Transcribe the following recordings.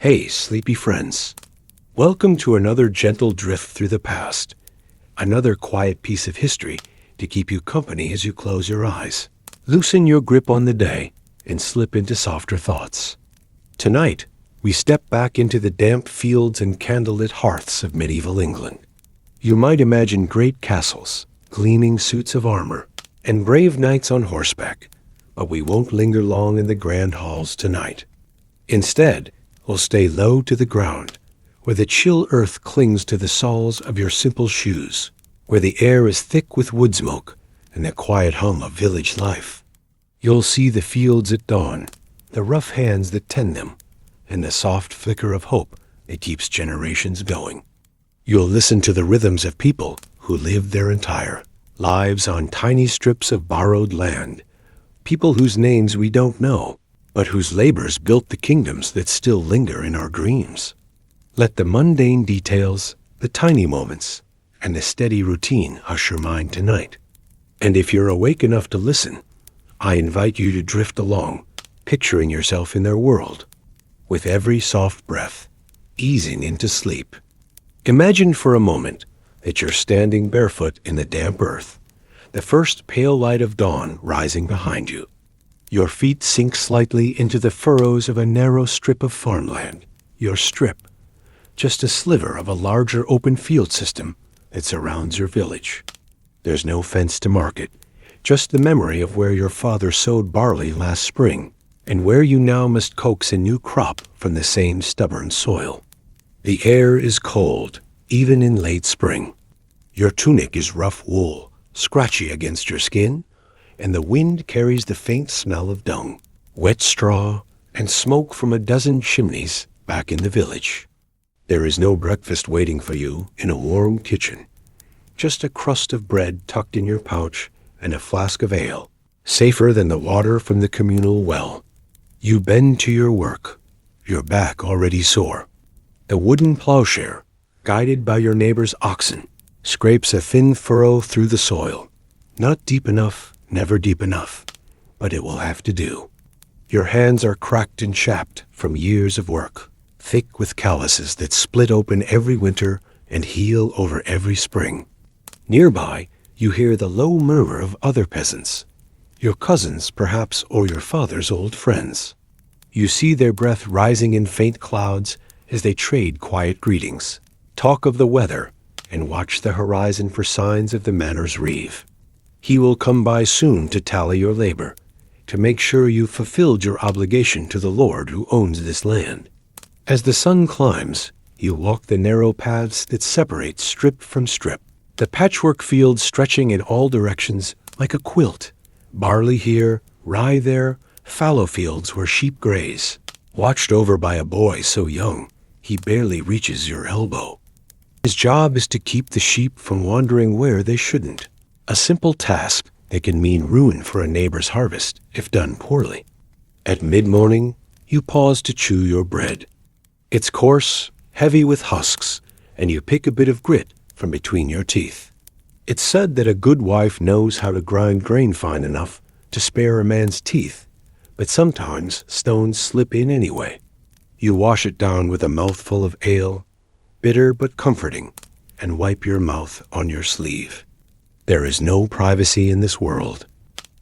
Hey, sleepy friends. Welcome to another gentle drift through the past. Another quiet piece of history to keep you company as you close your eyes. Loosen your grip on the day and slip into softer thoughts. Tonight, we step back into the damp fields and candlelit hearths of medieval England. You might imagine great castles, gleaming suits of armor, and brave knights on horseback, but we won't linger long in the grand halls tonight. Instead, we'll stay low to the ground, where the chill earth clings to the soles of your simple shoes, where the air is thick with wood smoke and the quiet hum of village life. You'll see the fields at dawn, the rough hands that tend them, and the soft flicker of hope that keeps generations going. You'll listen to the rhythms of people who lived their entire lives on tiny strips of borrowed land, people whose names we don't know, but whose labors built the kingdoms that still linger in our dreams. Let the mundane details, the tiny moments, and the steady routine hush your mind tonight. And if you're awake enough to listen, I invite you to drift along, picturing yourself in their world, with every soft breath, easing into sleep. Imagine for a moment that you're standing barefoot in the damp earth, the first pale light of dawn rising behind you. Your feet sink slightly into the furrows of a narrow strip of farmland, your strip, just a sliver of a larger open field system that surrounds your village. There's no fence to mark it, just the memory of where your father sowed barley last spring, and where you now must coax a new crop from the same stubborn soil. The air is cold, even in late spring. Your tunic is rough wool, scratchy against your skin, and the wind carries the faint smell of dung, wet straw, and smoke from a dozen chimneys back in the village. There is no breakfast waiting for you in a warm kitchen, just a crust of bread tucked in your pouch and a flask of ale, safer than the water from the communal well. You bend to your work, your back already sore. The wooden plowshare, guided by your neighbor's oxen, scrapes a thin furrow through the soil. Not deep enough, never deep enough, but it will have to do. Your hands are cracked and chapped from years of work, thick with calluses that split open every winter and heal over every spring. Nearby, you hear the low murmur of other peasants, your cousins perhaps, or your father's old friends. You see their breath rising in faint clouds as they trade quiet greetings, talk of the weather, and watch the horizon for signs of the manor's reeve. He will come by soon to tally your labor, to make sure you've fulfilled your obligation to the Lord who owns this land. As the sun climbs, you walk the narrow paths that separate strip from strip, the patchwork fields stretching in all directions like a quilt, barley here, rye there, fallow fields where sheep graze, watched over by a boy so young he barely reaches your elbow. His job is to keep the sheep from wandering where they shouldn't, a simple task that can mean ruin for a neighbor's harvest if done poorly. At mid-morning, you pause to chew your bread. It's coarse, heavy with husks, and you pick a bit of grit from between your teeth. It's said that a good wife knows how to grind grain fine enough to spare a man's teeth, but sometimes stones slip in anyway. You wash it down with a mouthful of ale, bitter but comforting, and wipe your mouth on your sleeve. There is no privacy in this world.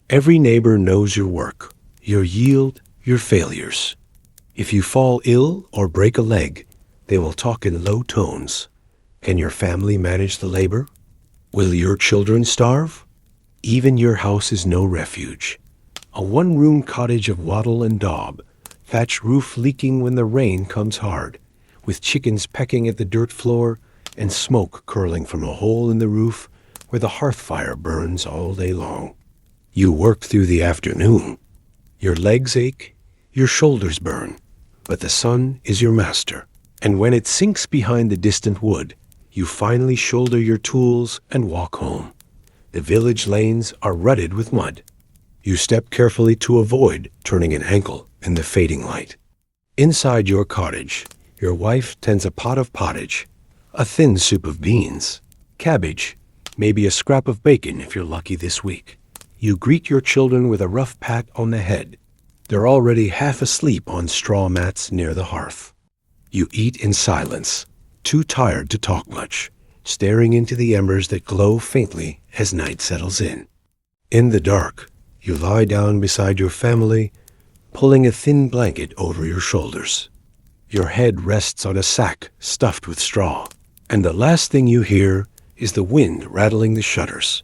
Every neighbor knows your work, your yield, your failures. If you fall ill or break a leg, they will talk in low tones. Can your family manage the labor? Will your children starve? Even your house is no refuge. A one-room cottage of wattle and daub, thatch roof leaking when the rain comes hard, with chickens pecking at the dirt floor and smoke curling from a hole in the roof where the hearth fire burns all day long. You work through the afternoon. Your legs ache, your shoulders burn, but the sun is your master. And when it sinks behind the distant wood, you finally shoulder your tools and walk home. The village lanes are rutted with mud. You step carefully to avoid turning an ankle in the fading light. Inside your cottage, your wife tends a pot of pottage, a thin soup of beans, cabbage, maybe a scrap of bacon if you're lucky this week. You greet your children with a rough pat on the head. They're already half asleep on straw mats near the hearth. You eat in silence, too tired to talk much, staring into the embers that glow faintly as night settles in. In the dark, you lie down beside your family, pulling a thin blanket over your shoulders. Your head rests on a sack stuffed with straw, and the last thing you hear is the wind rattling the shutters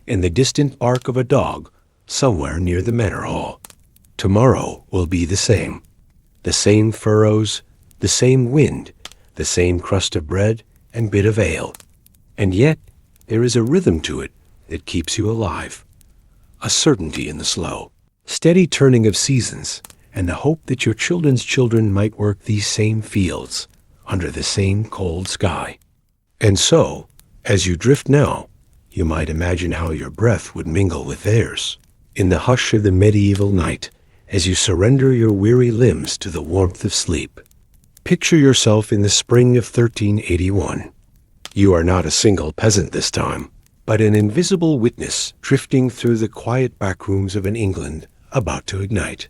and the distant bark of a dog somewhere near the manor hall. Tomorrow will be the same. The same furrows, the same wind, the same crust of bread and bit of ale. And yet there is a rhythm to it that keeps you alive. A certainty in the slow, steady turning of seasons, and the hope that your children's children might work these same fields under the same cold sky. And so, as you drift now, you might imagine how your breath would mingle with theirs in the hush of the medieval night as you surrender your weary limbs to the warmth of sleep. Picture yourself in the spring of 1381. You are not a single peasant this time, but an invisible witness drifting through the quiet backrooms of an England about to ignite.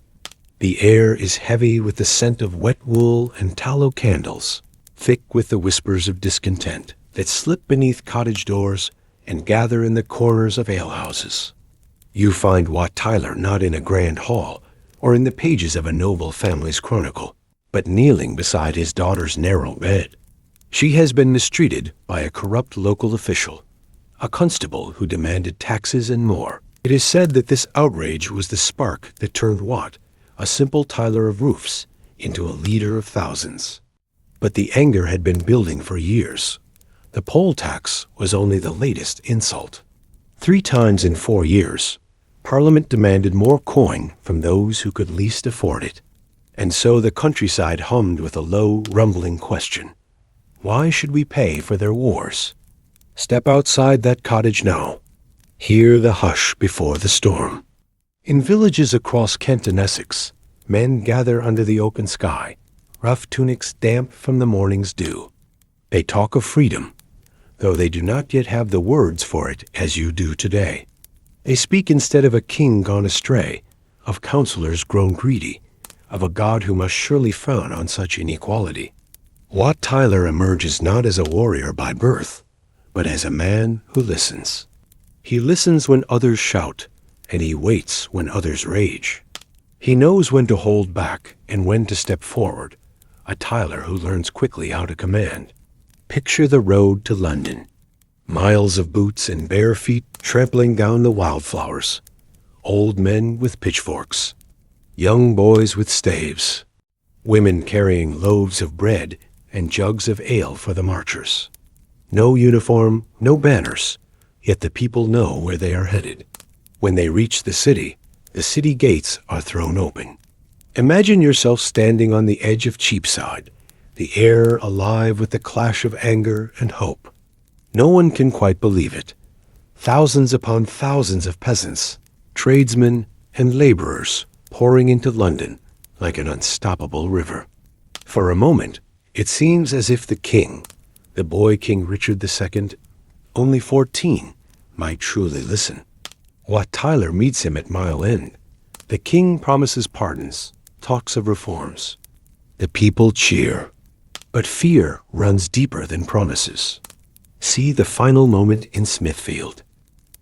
The air is heavy with the scent of wet wool and tallow candles, thick with the whispers of discontent that slip beneath cottage doors and gather in the corners of alehouses. You find Wat Tyler not in a grand hall or in the pages of a noble family's chronicle, but kneeling beside his daughter's narrow bed. She has been mistreated by a corrupt local official, a constable who demanded taxes and more. It is said that this outrage was the spark that turned Wat, a simple tiler of roofs, into a leader of thousands. But the anger had been building for years. The poll tax was only the latest insult. 3 times in 4 years, Parliament demanded more coin from those who could least afford it. And so the countryside hummed with a low, rumbling question. Why should we pay for their wars? Step outside that cottage now. Hear the hush before the storm. In villages across Kent and Essex, men gather under the open sky, rough tunics damp from the morning's dew. They talk of freedom, though they do not yet have the words for it as you do today. They speak instead of a king gone astray, of counselors grown greedy, of a God who must surely frown on such inequality. Wat Tyler emerges not as a warrior by birth, but as a man who listens. He listens when others shout, and he waits when others rage. He knows when to hold back and when to step forward, a Tyler who learns quickly how to command. Picture the road to London. Miles of boots and bare feet trampling down the wildflowers. Old men with pitchforks. Young boys with staves. Women carrying loaves of bread and jugs of ale for the marchers. No uniform, no banners, yet the people know where they are headed. When they reach the city gates are thrown open. Imagine yourself standing on the edge of Cheapside, the air alive with the clash of anger and hope. No one can quite believe it. Thousands upon thousands of peasants, tradesmen, and laborers pouring into London like an unstoppable river. For a moment, it seems as if the king, the boy King Richard II, only 14, might truly listen. Wat Tyler meets him at Mile End. The king promises pardons, talks of reforms. The people cheer, but fear runs deeper than promises. See the final moment in Smithfield.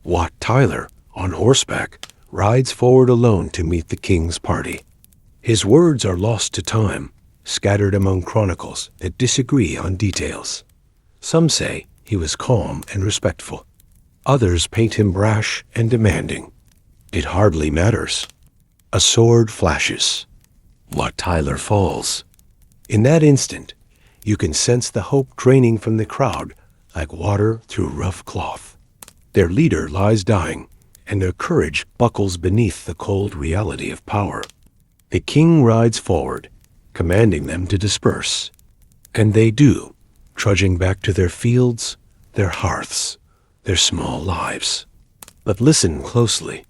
Wat Tyler, on horseback, rides forward alone to meet the king's party. His words are lost to time, scattered among chronicles that disagree on details. Some say he was calm and respectful. Others paint him brash and demanding. It hardly matters. A sword flashes. Wat Tyler falls. In that instant, you can sense the hope draining from the crowd like water through rough cloth. Their leader lies dying, and their courage buckles beneath the cold reality of power. The king rides forward, commanding them to disperse. And they do, trudging back to their fields, their hearths, their small lives. But listen closely.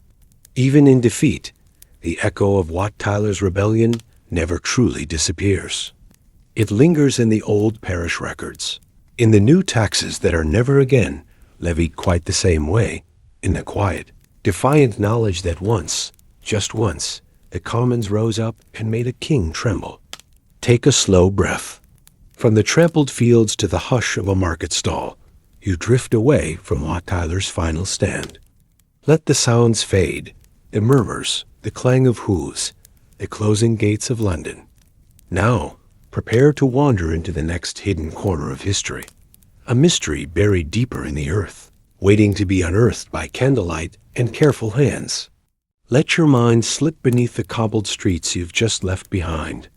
Even in defeat, the echo of Wat Tyler's rebellion never truly disappears. It lingers in the old parish records, in the new taxes that are never again levied quite the same way, in the quiet, defiant knowledge that once, just once, the commons rose up and made a king tremble. Take a slow breath. From the trampled fields to the hush of a market stall, you drift away from Wat Tyler's final stand. Let the sounds fade, the murmurs, the clang of hooves, the closing gates of London. Now, prepare to wander into the next hidden corner of history, a mystery buried deeper in the earth, waiting to be unearthed by candlelight and careful hands. Let your mind slip beneath the cobbled streets you've just left behind,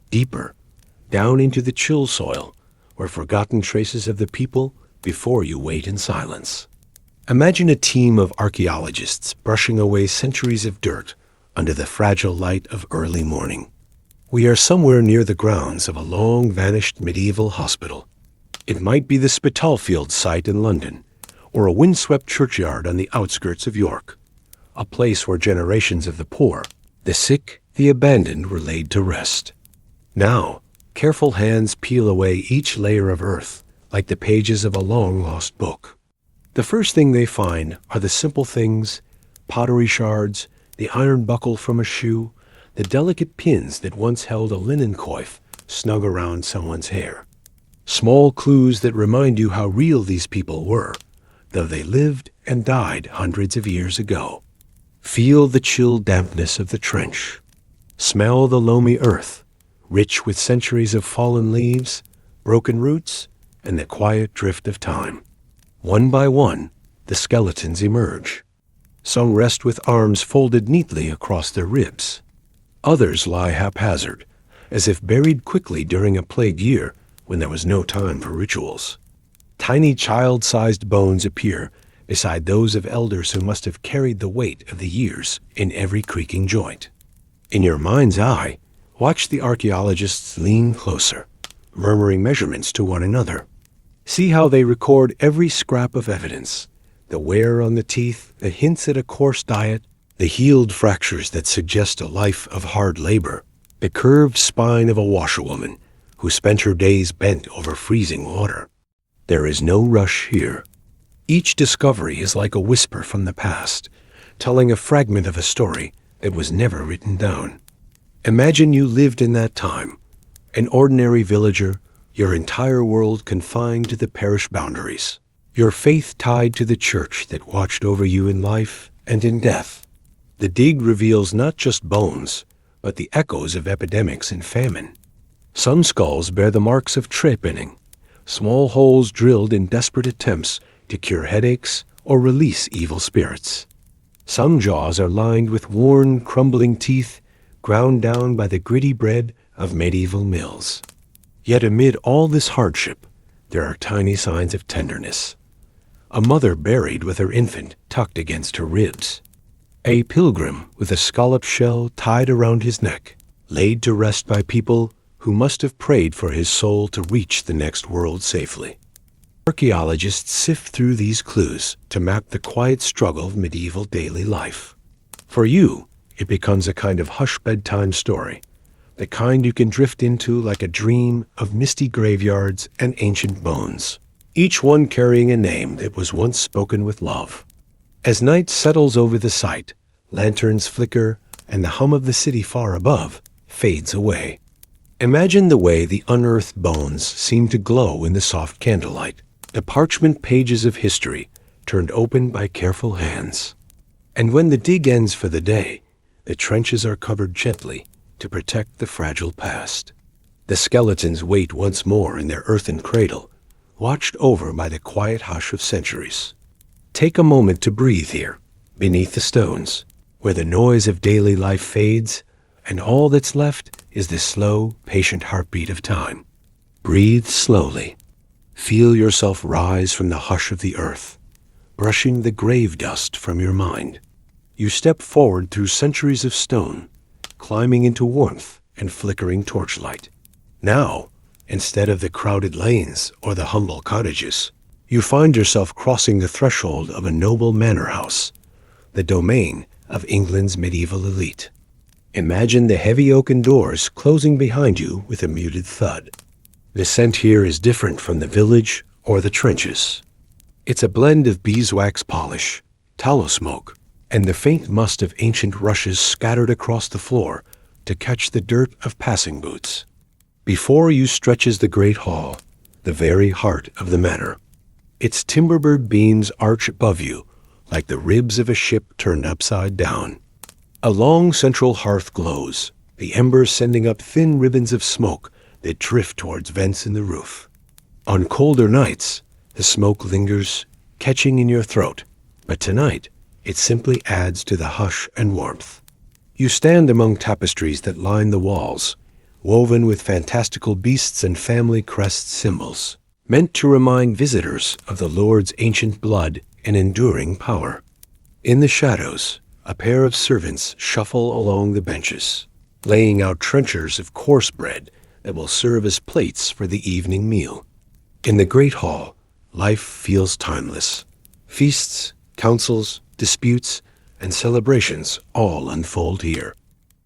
deeper, down into the chill soil where forgotten traces of the people before you wait in silence. Imagine a team of archaeologists brushing away centuries of dirt under the fragile light of early morning. We are somewhere near the grounds of a long-vanished medieval hospital. It might be the Spitalfields site in London, or a windswept churchyard on the outskirts of York, a place where generations of the poor, the sick, the abandoned were laid to rest. Now, careful hands peel away each layer of earth like the pages of a long-lost book. The first thing they find are the simple things, pottery shards, the iron buckle from a shoe, the delicate pins that once held a linen coif snug around someone's hair. Small clues that remind you how real these people were, though they lived and died hundreds of years ago. Feel the chill dampness of the trench. Smell the loamy earth, rich with centuries of fallen leaves, broken roots, and the quiet drift of time. One by one, the skeletons emerge. Some rest with arms folded neatly across their ribs. Others lie haphazard, as if buried quickly during a plague year when there was no time for rituals. Tiny child-sized bones appear beside those of elders who must have carried the weight of the years in every creaking joint. In your mind's eye, watch the archaeologists lean closer, murmuring measurements to one another. See how they record every scrap of evidence, the wear on the teeth, the hints at a coarse diet, the healed fractures that suggest a life of hard labor, the curved spine of a washerwoman who spent her days bent over freezing water. There is no rush here. Each discovery is like a whisper from the past, telling a fragment of a story that was never written down. Imagine you lived in that time, an ordinary villager, your entire world confined to the parish boundaries, your faith tied to the church that watched over you in life and in death. The dig reveals not just bones, but the echoes of epidemics and famine. Some skulls bear the marks of trepanning, small holes drilled in desperate attempts to cure headaches or release evil spirits. Some jaws are lined with worn, crumbling teeth, ground down by the gritty bread of medieval mills. Yet amid all this hardship, there are tiny signs of tenderness. A mother buried with her infant tucked against her ribs. A pilgrim with a scalloped shell tied around his neck, laid to rest by people who must have prayed for his soul to reach the next world safely. Archaeologists sift through these clues to map the quiet struggle of medieval daily life. For you, it becomes a kind of hush bedtime story, the kind you can drift into like a dream of misty graveyards and ancient bones, each one carrying a name that was once spoken with love. As night settles over the site, lanterns flicker, and the hum of the city far above fades away. Imagine the way the unearthed bones seem to glow in the soft candlelight, the parchment pages of history turned open by careful hands. And when the dig ends for the day, the trenches are covered gently to protect the fragile past. The skeletons wait once more in their earthen cradle, watched over by the quiet hush of centuries. Take a moment to breathe here, beneath the stones, where the noise of daily life fades, and all that's left is the slow, patient heartbeat of time. Breathe slowly. Feel yourself rise from the hush of the earth, brushing the grave dust from your mind. You step forward through centuries of stone, climbing into warmth and flickering torchlight. Now, instead of the crowded lanes or the humble cottages, you find yourself crossing the threshold of a noble manor house, the domain of England's medieval elite. Imagine the heavy oaken doors closing behind you with a muted thud. The scent here is different from the village or the trenches. It's a blend of beeswax polish, tallow smoke, and the faint must of ancient rushes scattered across the floor to catch the dirt of passing boots. Before you stretches the great hall, the very heart of the manor. Its timber-bird beams arch above you like the ribs of a ship turned upside down. A long central hearth glows, the embers sending up thin ribbons of smoke that drift towards vents in the roof. On colder nights, the smoke lingers, catching in your throat, but tonight it simply adds to the hush and warmth. You stand among tapestries that line the walls, woven with fantastical beasts and family crest symbols, meant to remind visitors of the Lord's ancient blood and enduring power. In the shadows, a pair of servants shuffle along the benches, laying out trenchers of coarse bread that will serve as plates for the evening meal. In the great hall, life feels timeless. Feasts, councils, disputes, and celebrations all unfold here.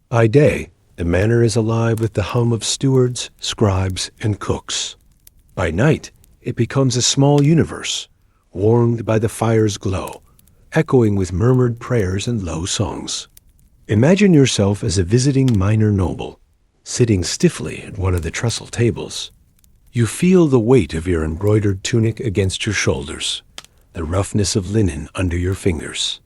By day, the manor is alive with the hum of stewards, scribes, and cooks. By night, it becomes a small universe, warmed by the fire's glow, echoing with murmured prayers and low songs. Imagine yourself as a visiting minor noble, sitting stiffly at one of the trestle tables. You feel the weight of your embroidered tunic against your shoulders, the roughness of linen under your fingers.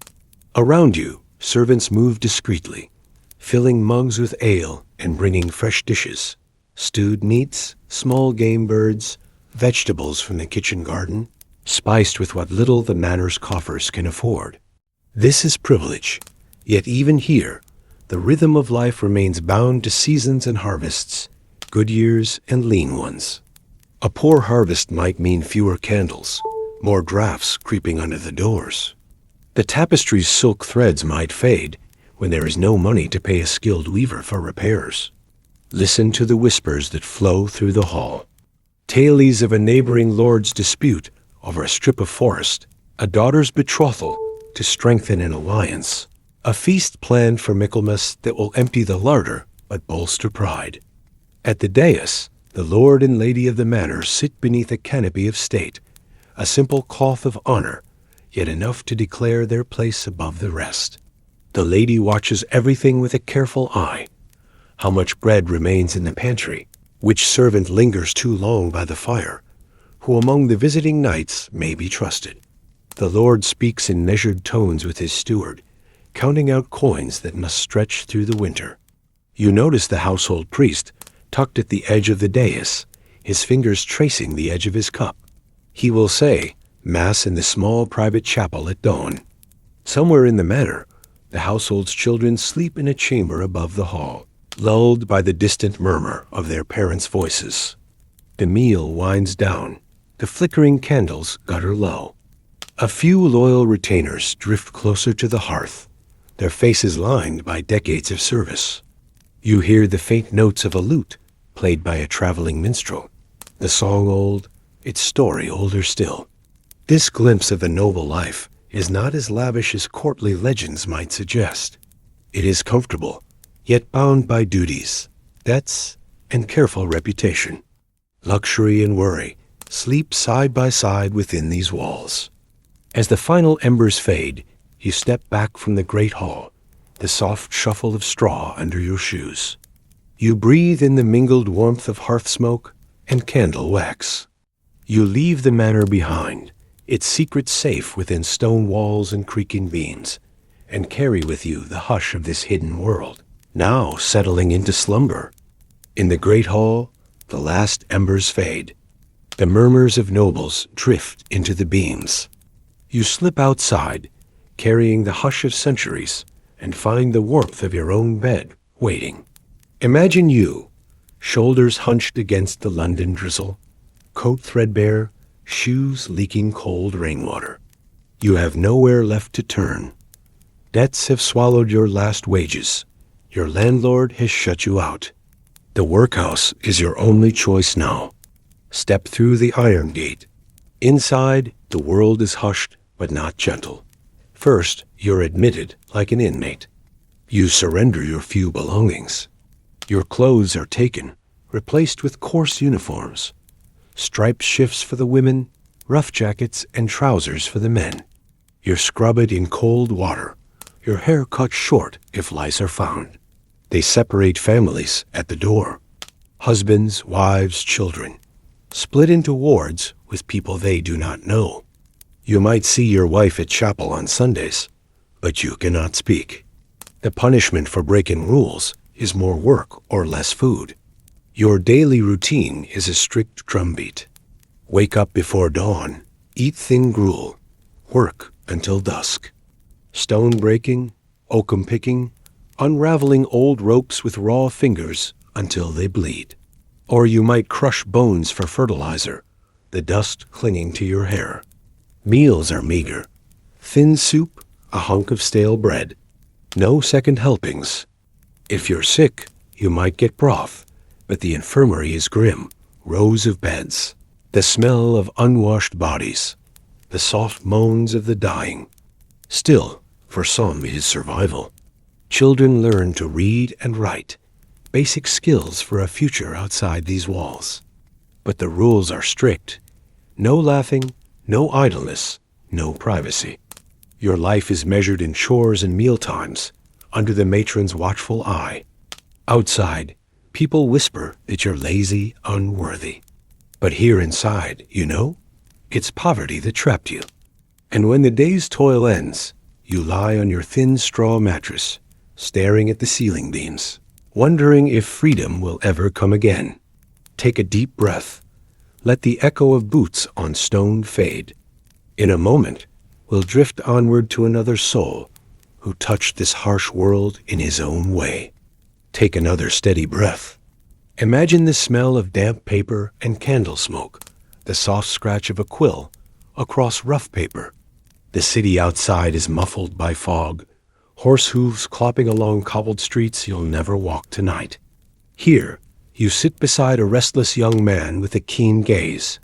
Around you, servants move discreetly, filling mugs with ale and bringing fresh dishes, stewed meats, small game birds, vegetables from the kitchen garden, spiced with what little the manor's coffers can afford. This is privilege, yet even here, the rhythm of life remains bound to seasons and harvests, good years and lean ones. A poor harvest might mean fewer candles, more drafts creeping under the doors. The tapestry's silk threads might fade when there is no money to pay a skilled weaver for repairs. Listen to the whispers that flow through the hall. Tales of a neighboring lord's dispute over a strip of forest, a daughter's betrothal to strengthen an alliance, a feast planned for Michaelmas that will empty the larder but bolster pride. At the dais, the lord and lady of the manor sit beneath a canopy of state, a simple cloth of honor, yet enough to declare their place above the rest. The lady watches everything with a careful eye. How much bread remains in the pantry, which servant lingers too long by the fire, who among the visiting knights may be trusted. The lord speaks in measured tones with his steward, counting out coins that must stretch through the winter. You notice the household priest, tucked at the edge of the dais, his fingers tracing the edge of his cup. He will say, Mass in the small private chapel at dawn. Somewhere in the manor, the household's children sleep in a chamber above the hall, lulled by the distant murmur of their parents' voices. The meal winds down, the flickering candles gutter low. A few loyal retainers drift closer to the hearth, their faces lined by decades of service. You hear the faint notes of a lute, played by a traveling minstrel, the song old, its story older still. This glimpse of the noble life is not as lavish as courtly legends might suggest. It is comfortable, yet bound by duties, debts, and careful reputation. Luxury and worry sleep side by side within these walls. As the final embers fade, you step back from the great hall, the soft shuffle of straw under your shoes. You breathe in the mingled warmth of hearth smoke and candle wax. You leave the manor behind, its secret safe within stone walls and creaking beams, and carry with you the hush of this hidden world, now settling into slumber. In the great hall, the last embers fade. The murmurs of nobles drift into the beams. You slip outside, carrying the hush of centuries, and find the warmth of your own bed waiting. Imagine you, shoulders hunched against the London drizzle, coat threadbare, shoes leaking cold rainwater. You have nowhere left to turn. Debts have swallowed your last wages. Your landlord has shut you out. The workhouse is your only choice now. Step through the iron gate. Inside, the world is hushed but not gentle. First, you're admitted like an inmate. You surrender your few belongings. Your clothes are taken, replaced with coarse uniforms. Striped shifts for the women, rough jackets and trousers for the men. You're scrubbed in cold water, your hair cut short if lice are found. They separate families at the door. Husbands, wives, children, split into wards with people they do not know. You might see your wife at chapel on Sundays, but you cannot speak. The punishment for breaking rules is more work or less food. Your daily routine is a strict drumbeat. Wake up before dawn, eat thin gruel, work until dusk. Stone breaking, oakum picking, unraveling old ropes with raw fingers until they bleed. Or you might crush bones for fertilizer, the dust clinging to your hair. Meals are meager. Thin soup, a hunk of stale bread. No second helpings. If you're sick, you might get broth, but the infirmary is grim. Rows of beds, the smell of unwashed bodies, the soft moans of the dying. Still, for some it is survival. Children learn to read and write, basic skills for a future outside these walls. But the rules are strict. No laughing, no idleness, no privacy. Your life is measured in chores and mealtimes, under the matron's watchful eye. Outside, people whisper that you're lazy, unworthy. But here inside, it's poverty that trapped you. And when the day's toil ends, you lie on your thin straw mattress, staring at the ceiling beams, wondering if freedom will ever come again. Take a deep breath. Let the echo of boots on stone fade. In a moment, we'll drift onward to another soul who touched this harsh world in his own way. Take another steady breath. Imagine the smell of damp paper and candle smoke, the soft scratch of a quill across rough paper. The city outside is muffled by fog, horse hooves clopping along cobbled streets you'll never walk tonight. Here, you sit beside a restless young man with a keen gaze.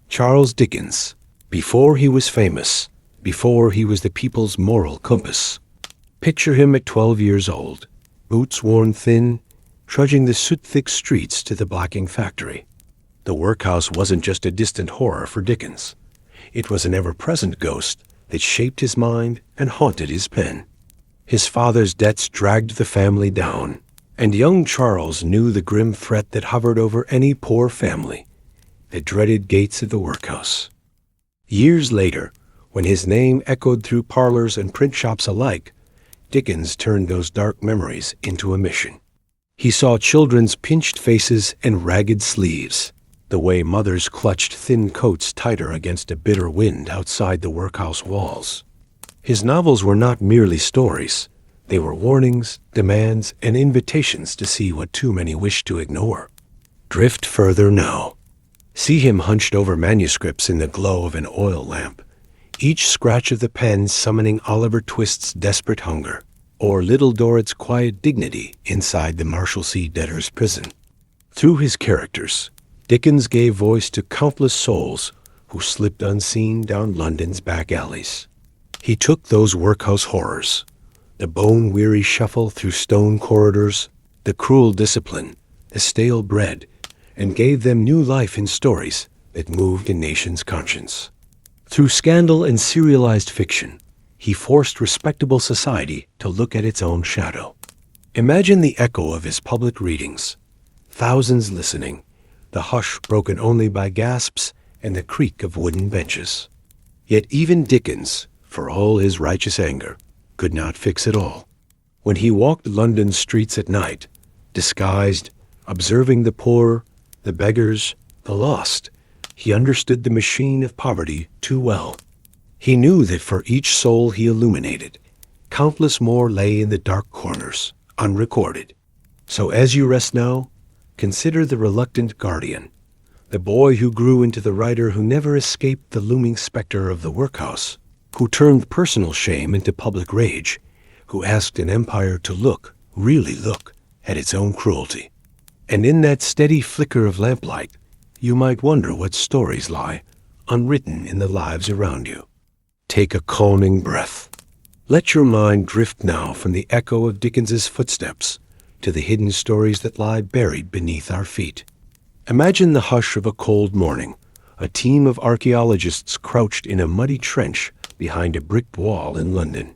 Charles Dickens, before he was famous, before he was the people's moral compass. Picture him at 12 years old, boots worn thin, trudging the soot-thick streets to the blacking factory. The workhouse wasn't just a distant horror for Dickens. It was an ever-present ghost that shaped his mind and haunted his pen. His father's debts dragged the family down, and young Charles knew the grim threat that hovered over any poor family, the dreaded gates of the workhouse. Years later, when his name echoed through parlors and print shops alike, Dickens turned those dark memories into a mission. He saw children's pinched faces and ragged sleeves, the way mothers clutched thin coats tighter against a bitter wind outside the workhouse walls. His novels were not merely stories. They were warnings, demands, and invitations to see what too many wished to ignore. Drift further now. See him hunched over manuscripts in the glow of an oil lamp, each scratch of the pen summoning Oliver Twist's desperate hunger, or Little Dorrit's quiet dignity inside the Marshalsea debtor's prison. Through his characters, Dickens gave voice to countless souls who slipped unseen down London's back alleys. He took those workhouse horrors, the bone-weary shuffle through stone corridors, the cruel discipline, the stale bread, and gave them new life in stories that moved a nation's conscience. Through scandal and serialized fiction, he forced respectable society to look at its own shadow. Imagine the echo of his public readings, thousands listening, the hush broken only by gasps and the creak of wooden benches. Yet even Dickens, for all his righteous anger, could not fix it all. When he walked London's streets at night, disguised, observing the poor, the beggars, the lost, he understood the machine of poverty too well. He knew that for each soul he illuminated, countless more lay in the dark corners, unrecorded. So as you rest now, consider the reluctant guardian, the boy who grew into the writer who never escaped the looming specter of the workhouse, who turned personal shame into public rage, who asked an empire to look, really look, at its own cruelty. And in that steady flicker of lamplight, you might wonder what stories lie, unwritten in the lives around you. Take a calming breath. Let your mind drift now from the echo of Dickens's footsteps to the hidden stories that lie buried beneath our feet. Imagine the hush of a cold morning, a team of archaeologists crouched in a muddy trench behind a bricked wall in London.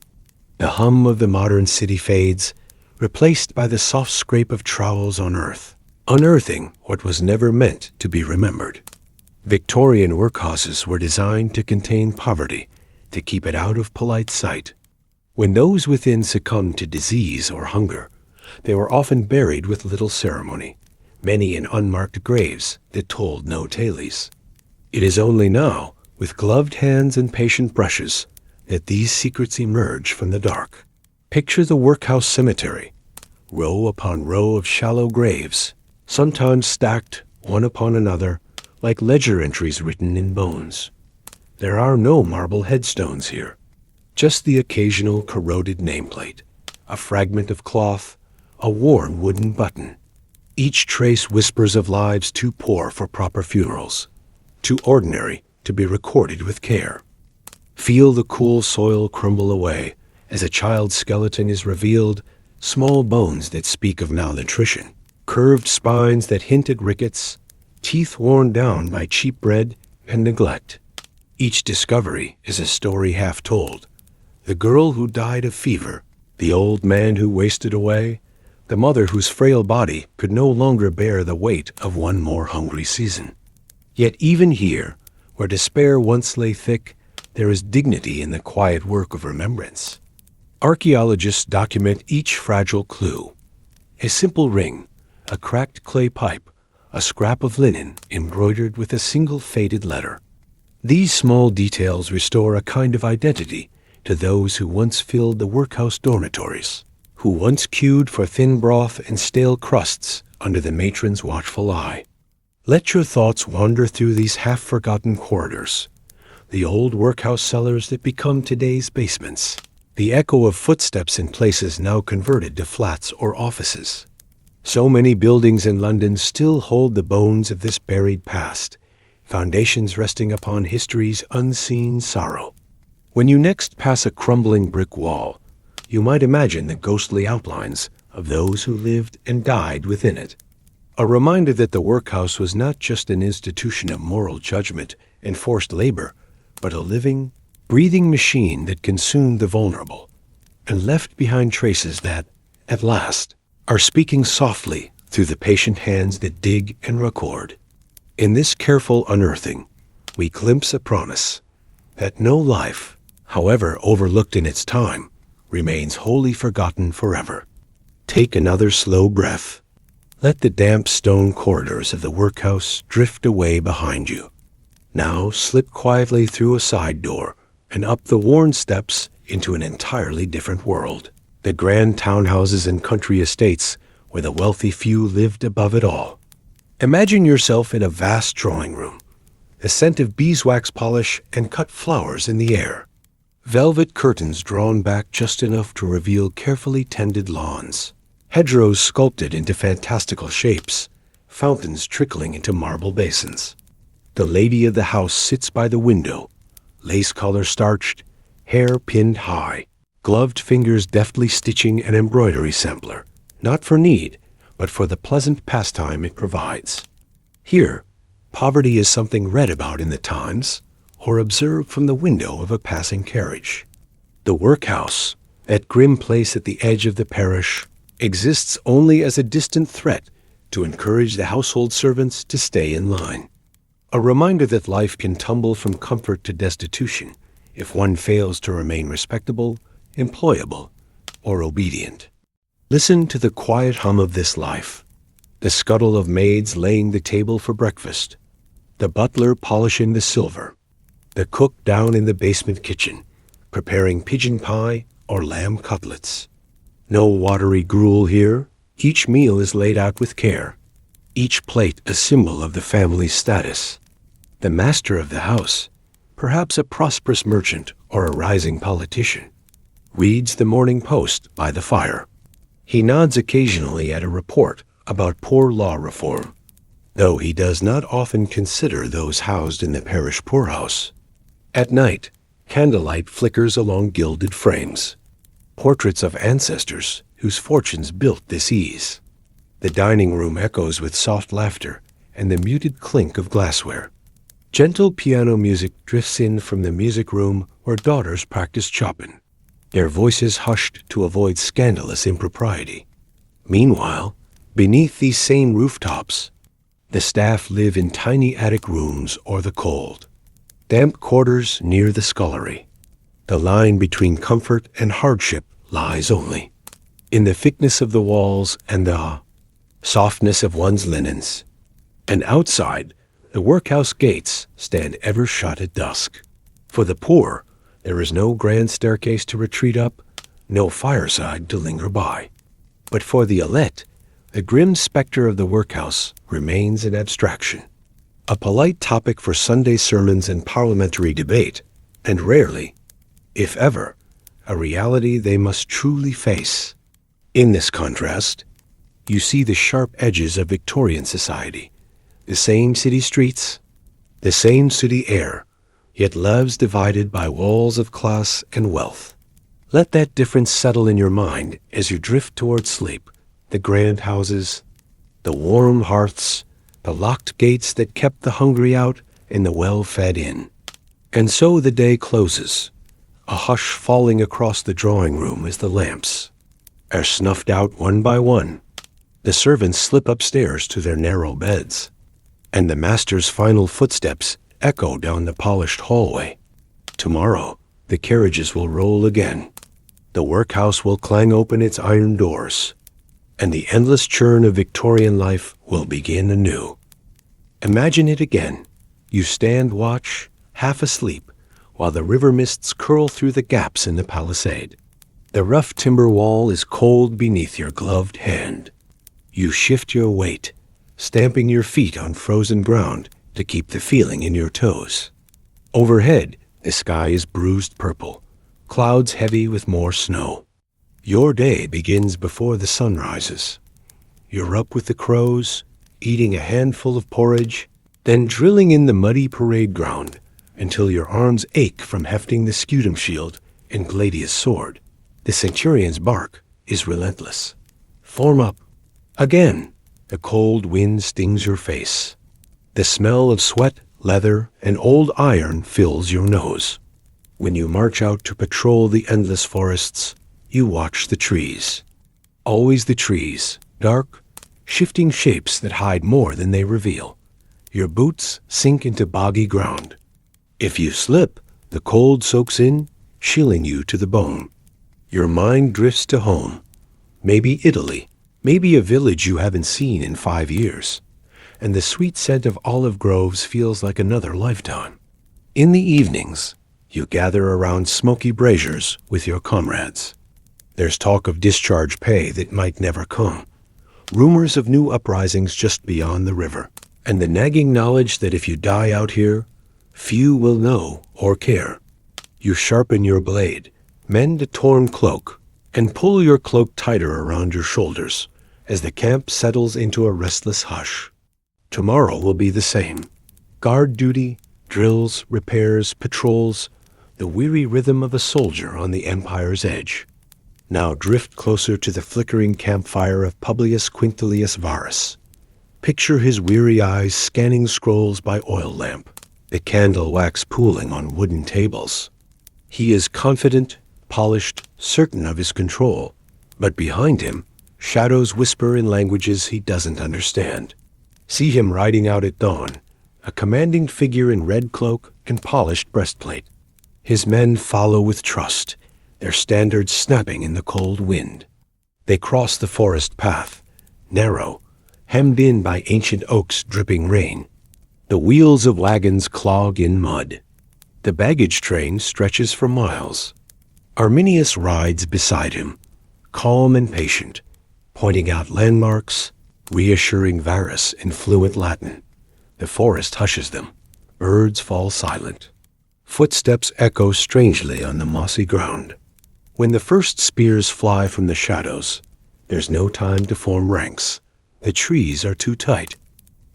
The hum of the modern city fades, replaced by the soft scrape of trowels on earth. unearthing what was never meant to be remembered. Victorian workhouses were designed to contain poverty, to keep it out of polite sight. When those within succumbed to disease or hunger, they were often buried with little ceremony, many in unmarked graves that told no tales. It is only now, with gloved hands and patient brushes, that these secrets emerge from the dark. Picture the workhouse cemetery, row upon row of shallow graves, sometimes stacked one upon another, like ledger entries written in bones. There are no marble headstones here, just the occasional corroded nameplate, a fragment of cloth, a worn wooden button. Each trace whispers of lives too poor for proper funerals, too ordinary to be recorded with care. Feel the cool soil crumble away as a child's skeleton is revealed, small bones that speak of malnutrition, curved spines that hint at rickets, teeth worn down by cheap bread and neglect. Each discovery is a story half told. The girl who died of fever, the old man who wasted away, the mother whose frail body could no longer bear the weight of one more hungry season. Yet even here, where despair once lay thick, there is dignity in the quiet work of remembrance. Archaeologists document each fragile clue. A simple ring, a cracked clay pipe, a scrap of linen embroidered with a single faded letter. These small details restore a kind of identity to those who once filled the workhouse dormitories, who once queued for thin broth and stale crusts under the matron's watchful eye. Let your thoughts wander through these half-forgotten corridors, the old workhouse cellars that become today's basements, the echo of footsteps in places now converted to flats or offices. So many buildings in London still hold the bones of this buried past, foundations resting upon history's unseen sorrow. When you next pass a crumbling brick wall, you might imagine the ghostly outlines of those who lived and died within it. A reminder that the workhouse was not just an institution of moral judgment and forced labor, but a living, breathing machine that consumed the vulnerable and left behind traces that, at last, are speaking softly through the patient hands that dig and record. In this careful unearthing, we glimpse a promise that no life, however overlooked in its time, remains wholly forgotten forever. Take another slow breath. Let the damp stone corridors of the workhouse drift away behind you. Now slip quietly through a side door and up the worn steps into an entirely different world. The grand townhouses and country estates where the wealthy few lived above it all. Imagine yourself in a vast drawing room, the scent of beeswax polish and cut flowers in the air. Velvet curtains drawn back just enough to reveal carefully tended lawns. Hedgerows sculpted into fantastical shapes, fountains trickling into marble basins. The lady of the house sits by the window, lace collar starched, hair pinned high, gloved fingers deftly stitching an embroidery sampler, not for need, but for the pleasant pastime it provides. Here, poverty is something read about in the Times or observed from the window of a passing carriage. The workhouse, that grim place at the edge of the parish, exists only as a distant threat to encourage the household servants to stay in line. A reminder that life can tumble from comfort to destitution if one fails to remain respectable, employable, or obedient. Listen to the quiet hum of this life, the scuttle of maids laying the table for breakfast, the butler polishing the silver, the cook down in the basement kitchen, preparing pigeon pie or lamb cutlets. No watery gruel here. Each meal is laid out with care, each plate a symbol of the family's status. The master of the house, perhaps a prosperous merchant or a rising politician, reads the Morning Post by the fire. He nods occasionally at a report about poor law reform, though he does not often consider those housed in the parish poorhouse. At night, candlelight flickers along gilded frames, portraits of ancestors whose fortunes built this ease. The dining room echoes with soft laughter and the muted clink of glassware. Gentle piano music drifts in from the music room where daughters practice Chopin, their voices hushed to avoid scandalous impropriety. Meanwhile, Beneath these same rooftops, the staff live in tiny attic rooms or the cold, damp quarters near the scullery. The line between comfort and hardship lies only in the thickness of the walls and the softness of one's linens. And outside, the workhouse gates stand ever shut at dusk. For the poor, there is no grand staircase to retreat up, no fireside to linger by. But for the elect, the grim specter of the workhouse remains an abstraction, a polite topic for Sunday sermons and parliamentary debate, and rarely, if ever, a reality they must truly face. In this contrast, you see the sharp edges of Victorian society, the same city streets, the same city air, yet lives divided by walls of class and wealth. Let that difference settle in your mind as you drift toward sleep. The grand houses, the warm hearths, the locked gates that kept the hungry out, and the well-fed in. And so the day closes, a hush falling across the drawing room as the lamps are snuffed out one by one. The servants slip upstairs to their narrow beds, and the master's final footsteps echo down the polished hallway. Tomorrow, the carriages will roll again. The workhouse will clang open its iron doors, and the endless churn of Victorian life will begin anew. Imagine it again. You stand watch, half asleep, while the river mists curl through the gaps in the palisade. The rough timber wall is cold beneath your gloved hand. You shift your weight, stamping your feet on frozen ground to keep the feeling in your toes. Overhead, the sky is bruised purple, clouds heavy with more snow. Your day begins before the sun rises. You're up with the crows, eating a handful of porridge, then drilling in the muddy parade ground until your arms ache from hefting the scutum shield and gladius sword. The centurion's bark is relentless. Form up. Again, the cold wind stings your face. The smell of sweat, leather, and old iron fills your nose. When you march out to patrol the endless forests, you watch the trees. Always the trees, dark, shifting shapes that hide more than they reveal. Your boots sink into boggy ground. If you slip, the cold soaks in, chilling you to the bone. Your mind drifts to home. Maybe Italy, maybe a village you haven't seen in 5 years. And the sweet scent of olive groves feels like another lifetime. In the evenings, you gather around smoky braziers with your comrades. There's talk of discharge pay that might never come, rumors of new uprisings just beyond the river, and the nagging knowledge that if you die out here, few will know or care. You sharpen your blade, mend a torn cloak, and pull your cloak tighter around your shoulders as the camp settles into a restless hush. Tomorrow will be the same. Guard duty, drills, repairs, patrols, the weary rhythm of a soldier on the empire's edge. Now drift closer to the flickering campfire of Publius Quintilius Varus. Picture his weary eyes scanning scrolls by oil lamp, the candle wax pooling on wooden tables. He is confident, polished, certain of his control, but behind him, shadows whisper in languages he doesn't understand. See him riding out at dawn, a commanding figure in red cloak and polished breastplate. His men follow with trust, their standards snapping in the cold wind. They cross the forest path, narrow, hemmed in by ancient oaks dripping rain. The wheels of wagons clog in mud. The baggage train stretches for miles. Arminius rides beside him, calm and patient, pointing out landmarks, reassuring Varus in fluent Latin. The forest hushes them. Birds fall silent. Footsteps echo strangely on the mossy ground. When the first spears fly from the shadows, there's no time to form ranks. The trees are too tight.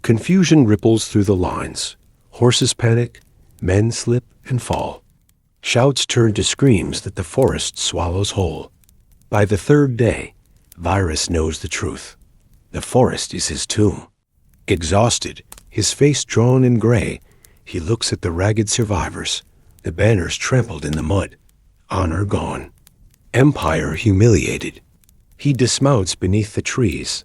Confusion ripples through the lines. Horses panic, men slip and fall. Shouts turn to screams that the forest swallows whole. By the third day, Varus knows the truth. The forest is his tomb. Exhausted, his face drawn in gray, he looks at the ragged survivors, the banners trampled in the mud, honor gone, empire humiliated. He dismounts beneath the trees,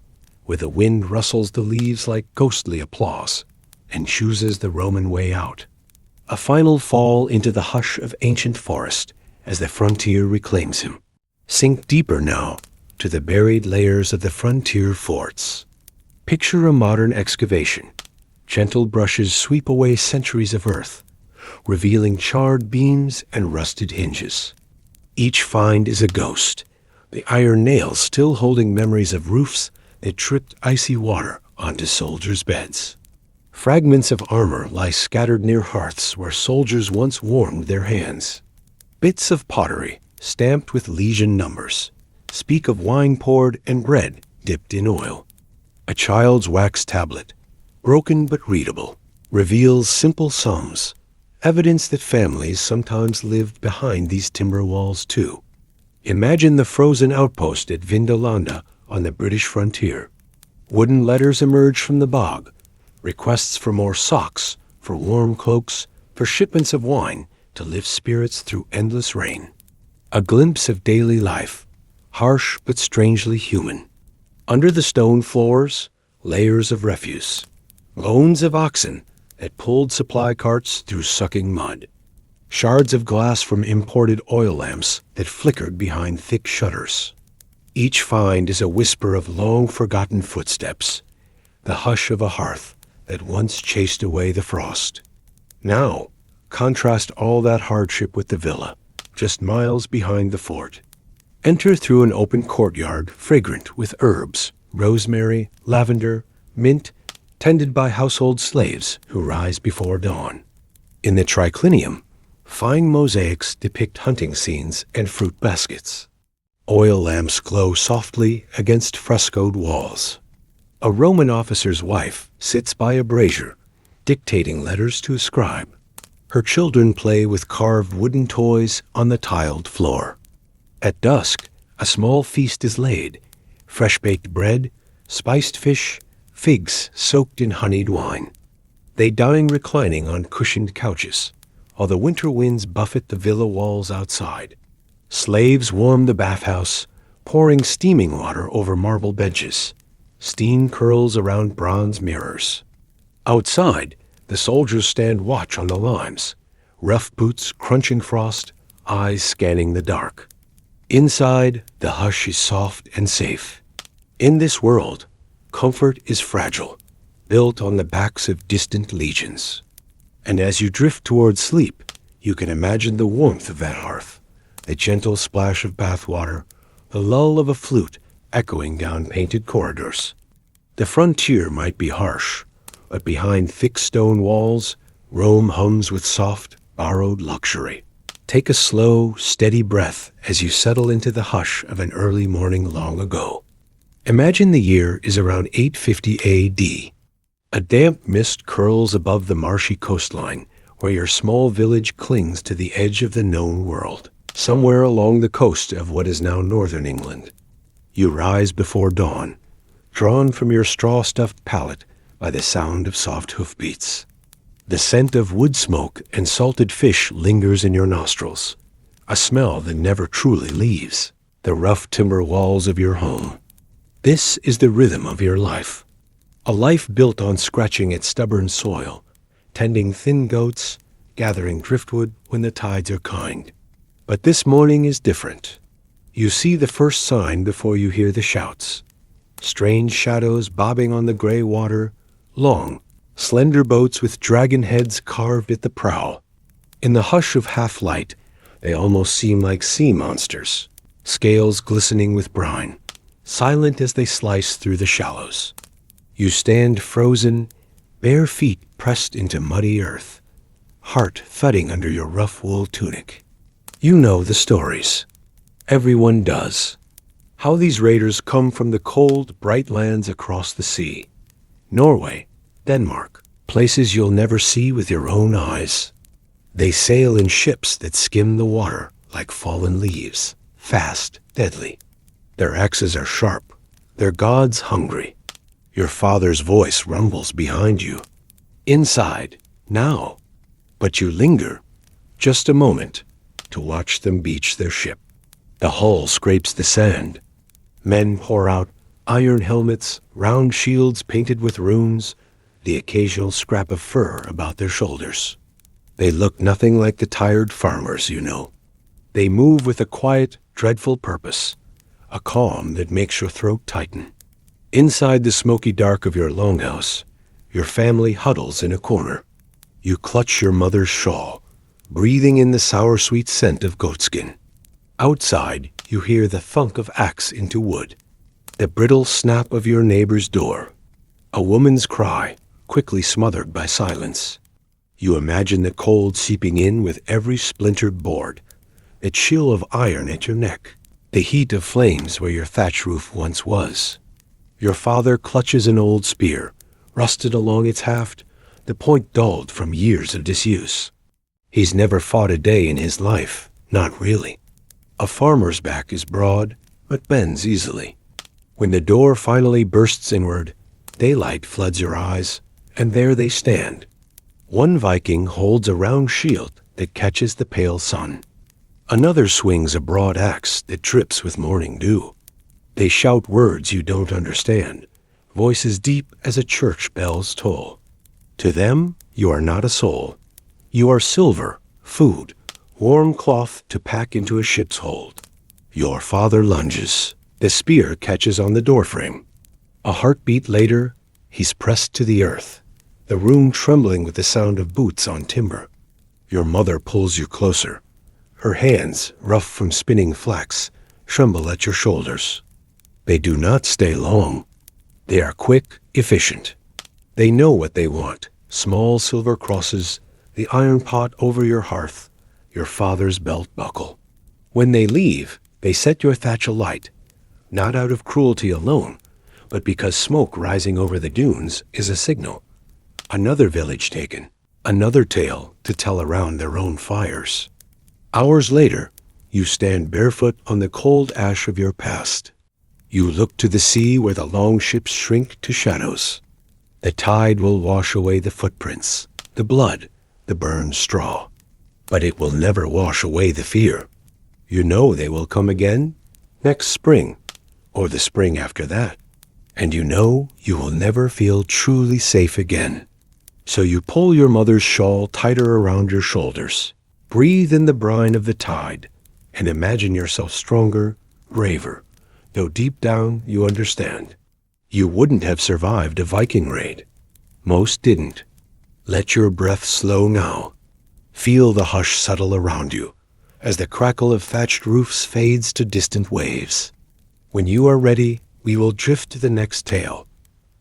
where the wind rustles the leaves like ghostly applause and chooses the Roman way out. A final fall into the hush of ancient forest as the frontier reclaims him. Sink deeper now to the buried layers of the frontier forts. Picture a modern excavation. Gentle brushes sweep away centuries of earth, revealing charred beams and rusted hinges. Each find is a ghost, the iron nails still holding memories of roofs that tripped icy water onto soldiers' beds. Fragments of armor lie scattered near hearths where soldiers once warmed their hands. Bits of pottery, stamped with legion numbers, speak of wine poured and bread dipped in oil. A child's wax tablet, broken but readable, reveals simple sums, evidence that families sometimes lived behind these timber walls too. Imagine the frozen outpost at Vindolanda on the British frontier. Wooden letters emerge from the bog, requests for more socks, for warm cloaks, for shipments of wine to lift spirits through endless rain. A glimpse of daily life, harsh but strangely human. Under the stone floors, layers of refuse, bones of oxen that pulled supply carts through sucking mud, shards of glass from imported oil lamps that flickered behind thick shutters. Each find is a whisper of long-forgotten footsteps, the hush of a hearth that once chased away the frost. Now, contrast all that hardship with the villa, just miles behind the fort. Enter through an open courtyard fragrant with herbs, rosemary, lavender, mint, tended by household slaves who rise before dawn. In the triclinium, fine mosaics depict hunting scenes and fruit baskets. Oil lamps glow softly against frescoed walls. A Roman officer's wife sits by a brazier, dictating letters to a scribe. Her children play with carved wooden toys on the tiled floor. At dusk, a small feast is laid, fresh-baked bread, spiced fish, figs soaked in honeyed wine. They dine reclining on cushioned couches, while the winter winds buffet the villa walls outside. Slaves warm the bathhouse, pouring steaming water over marble benches. Steam curls around bronze mirrors. Outside, the soldiers stand watch on the limes, rough boots crunching frost, eyes scanning the dark. Inside, the hush is soft and safe. In this world, comfort is fragile, built on the backs of distant legions. And as you drift towards sleep, you can imagine the warmth of that hearth, the gentle splash of bathwater, the lull of a flute echoing down painted corridors. The frontier might be harsh, but behind thick stone walls, Rome hums with soft, borrowed luxury. Take a slow, steady breath as you settle into the hush of an early morning long ago. Imagine the year is around 850 A.D. A damp mist curls above the marshy coastline where your small village clings to the edge of the known world, somewhere along the coast of what is now northern England. You rise before dawn, drawn from your straw-stuffed pallet by the sound of soft hoofbeats. The scent of wood smoke and salted fish lingers in your nostrils, a smell that never truly leaves the rough timber walls of your home. This is the rhythm of your life, a life built on scratching at stubborn soil, tending thin goats, gathering driftwood when the tides are kind. But this morning is different. You see the first sign before you hear the shouts. Strange shadows bobbing on the gray water, long, slender boats with dragon heads carved at the prow. In the hush of half-light, they almost seem like sea monsters, scales glistening with brine, silent as they slice through the shallows. You stand frozen, bare feet pressed into muddy earth, heart thudding under your rough wool tunic. You know the stories. Everyone does. How these raiders come from the cold, bright lands across the sea. Norway, Denmark, places you'll never see with your own eyes. They sail in ships that skim the water like fallen leaves, fast, deadly. Their axes are sharp, their gods hungry. Your father's voice rumbles behind you. Inside, now. But you linger, just a moment, to watch them beach their ship. The hull scrapes the sand. Men pour out, Iron helmets, round shields painted with runes, the occasional scrap of fur about their shoulders. They look nothing like the tired farmers, you know. They move with a quiet, dreadful purpose, a calm that makes your throat tighten. Inside the smoky dark of your longhouse, your family huddles in a corner. You clutch your mother's shawl, breathing in the sour-sweet scent of goatskin. Outside, you hear the thunk of axe into wood, the brittle snap of your neighbor's door, a woman's cry, quickly smothered by silence. You imagine the cold seeping in with every splintered board, the chill of iron at your neck, the heat of flames where your thatch roof once was. Your father clutches an old spear, rusted along its haft, the point dulled from years of disuse. He's never fought a day in his life, not really. A farmer's back is broad, but bends easily. When the door finally bursts inward, daylight floods your eyes, and there they stand. One Viking holds a round shield that catches the pale sun. Another swings a broad axe that drips with morning dew. They shout words you don't understand, voices deep as a church bell's toll. To them, you are not a soul. You are silver, food, warm cloth to pack into a ship's hold. Your father lunges. The spear catches on the doorframe. A heartbeat later, he's pressed to the earth, the room trembling with the sound of boots on timber. Your mother pulls you closer. Her hands, rough from spinning flax, tremble at your shoulders. They do not stay long. They are quick, efficient. They know what they want: small silver crosses, the iron pot over your hearth, your father's belt buckle. When they leave, they set your thatch alight, not out of cruelty alone, but because smoke rising over the dunes is a signal. Another village taken, another tale to tell around their own fires. Hours later, you stand barefoot on the cold ash of your past. You look to the sea where the longships shrink to shadows. The tide will wash away the footprints, the blood, the burned straw. But it will never wash away the fear. You know they will come again, next spring, or the spring after that. And you know you will never feel truly safe again. So you pull your mother's shawl tighter around your shoulders, breathe in the brine of the tide, and imagine yourself stronger, braver, though deep down you understand. You wouldn't have survived a Viking raid. Most didn't. Let your breath slow now. Feel the hush settle around you, as the crackle of thatched roofs fades to distant waves. When you are ready, we will drift to the next tale,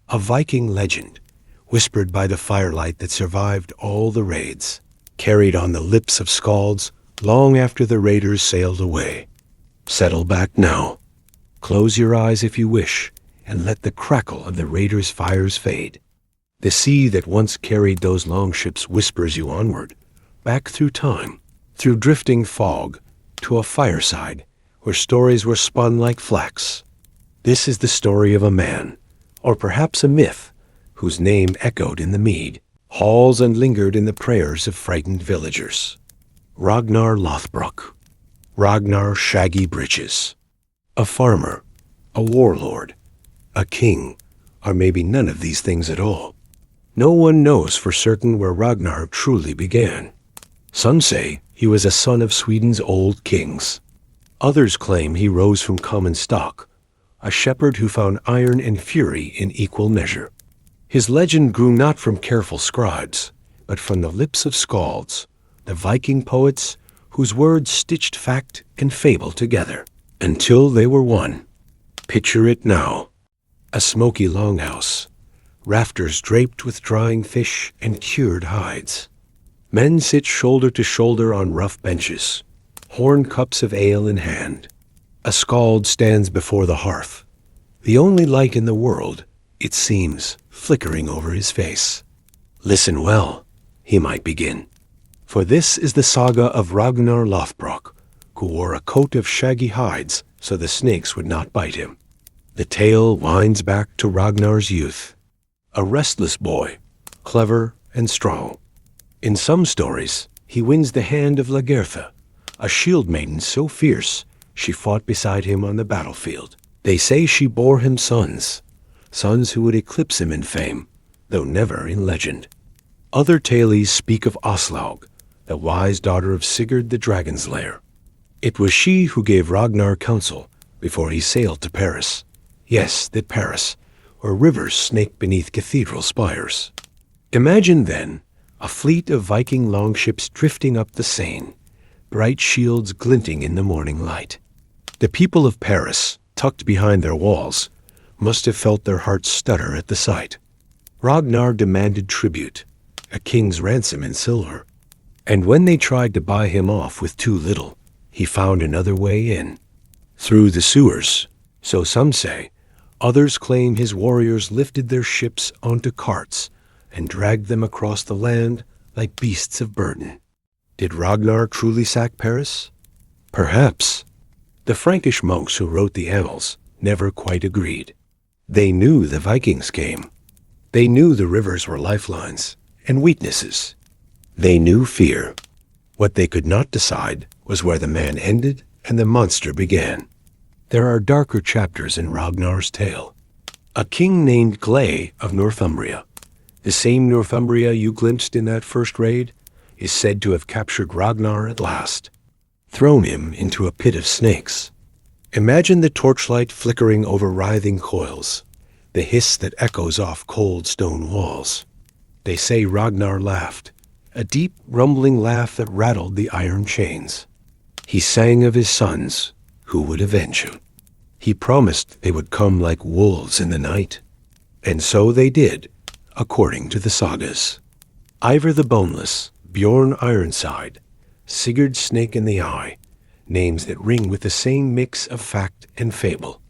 a Viking legend, whispered by the firelight that survived all the raids, carried on the lips of skalds long after the raiders sailed away. Settle back now. Close your eyes if you wish, and let the crackle of the raiders' fires fade. The sea that once carried those longships whispers you onward, back through time, through drifting fog, to a fireside where stories were spun like flax. This is the story of a man, or perhaps a myth, whose name echoed in the mead, halls and lingered in the prayers of frightened villagers. Ragnar Lothbrok. Ragnar Shaggy Breeches. A farmer, a warlord, a king, or maybe none of these things at all. No one knows for certain where Ragnar truly began. Some say he was a son of Sweden's old kings. Others claim he rose from common stock, a shepherd who found iron and fury in equal measure. His legend grew not from careful scribes, but from the lips of skalds, the Viking poets whose words stitched fact and fable together, until they were one. Picture it now. A smoky longhouse, rafters draped with drying fish and cured hides. Men sit shoulder to shoulder on rough benches, horn cups of ale in hand. A skald stands before the hearth, the only light in the world, it seems, flickering over his face. Listen well, he might begin. For this is the saga of Ragnar Lothbrok, who wore a coat of shaggy hides so the snakes would not bite him. The tale winds back to Ragnar's youth, a restless boy, clever and strong. In some stories, he wins the hand of Lagertha, a shield maiden so fierce she fought beside him on the battlefield. They say she bore him sons, sons who would eclipse him in fame, though never in legend. Other tales speak of Aslaug, the wise daughter of Sigurd the Dragon's Lair. It was she who gave Ragnar counsel before he sailed to Paris. Yes, that Paris, where rivers snake beneath cathedral spires. Imagine then a fleet of Viking longships drifting up the Seine, bright shields glinting in the morning light. The people of Paris, tucked behind their walls, must have felt their hearts stutter at the sight. Ragnar demanded tribute, a king's ransom in silver. And when they tried to buy him off with too little, he found another way in. Through the sewers, so some say. Others claim his warriors lifted their ships onto carts and dragged them across the land like beasts of burden. Did Ragnar truly sack Paris? Perhaps. The Frankish monks who wrote the annals never quite agreed. They knew the Vikings came. They knew the rivers were lifelines and weaknesses. They knew fear. What they could not decide was where the man ended and the monster began. There are darker chapters in Ragnar's tale. A king named Gley of Northumbria, the same Northumbria you glimpsed in that first raid, is said to have captured Ragnar at last, thrown him into a pit of snakes. Imagine the torchlight flickering over writhing coils, the hiss that echoes off cold stone walls. They say Ragnar laughed, a deep, rumbling laugh that rattled the iron chains. He sang of his sons, who would avenge him. He promised they would come like wolves in the night. And so they did, according to the sagas. Ivar the Boneless, Bjorn Ironside, Sigurd Snake in the Eye, names that ring with the same mix of fact and fable.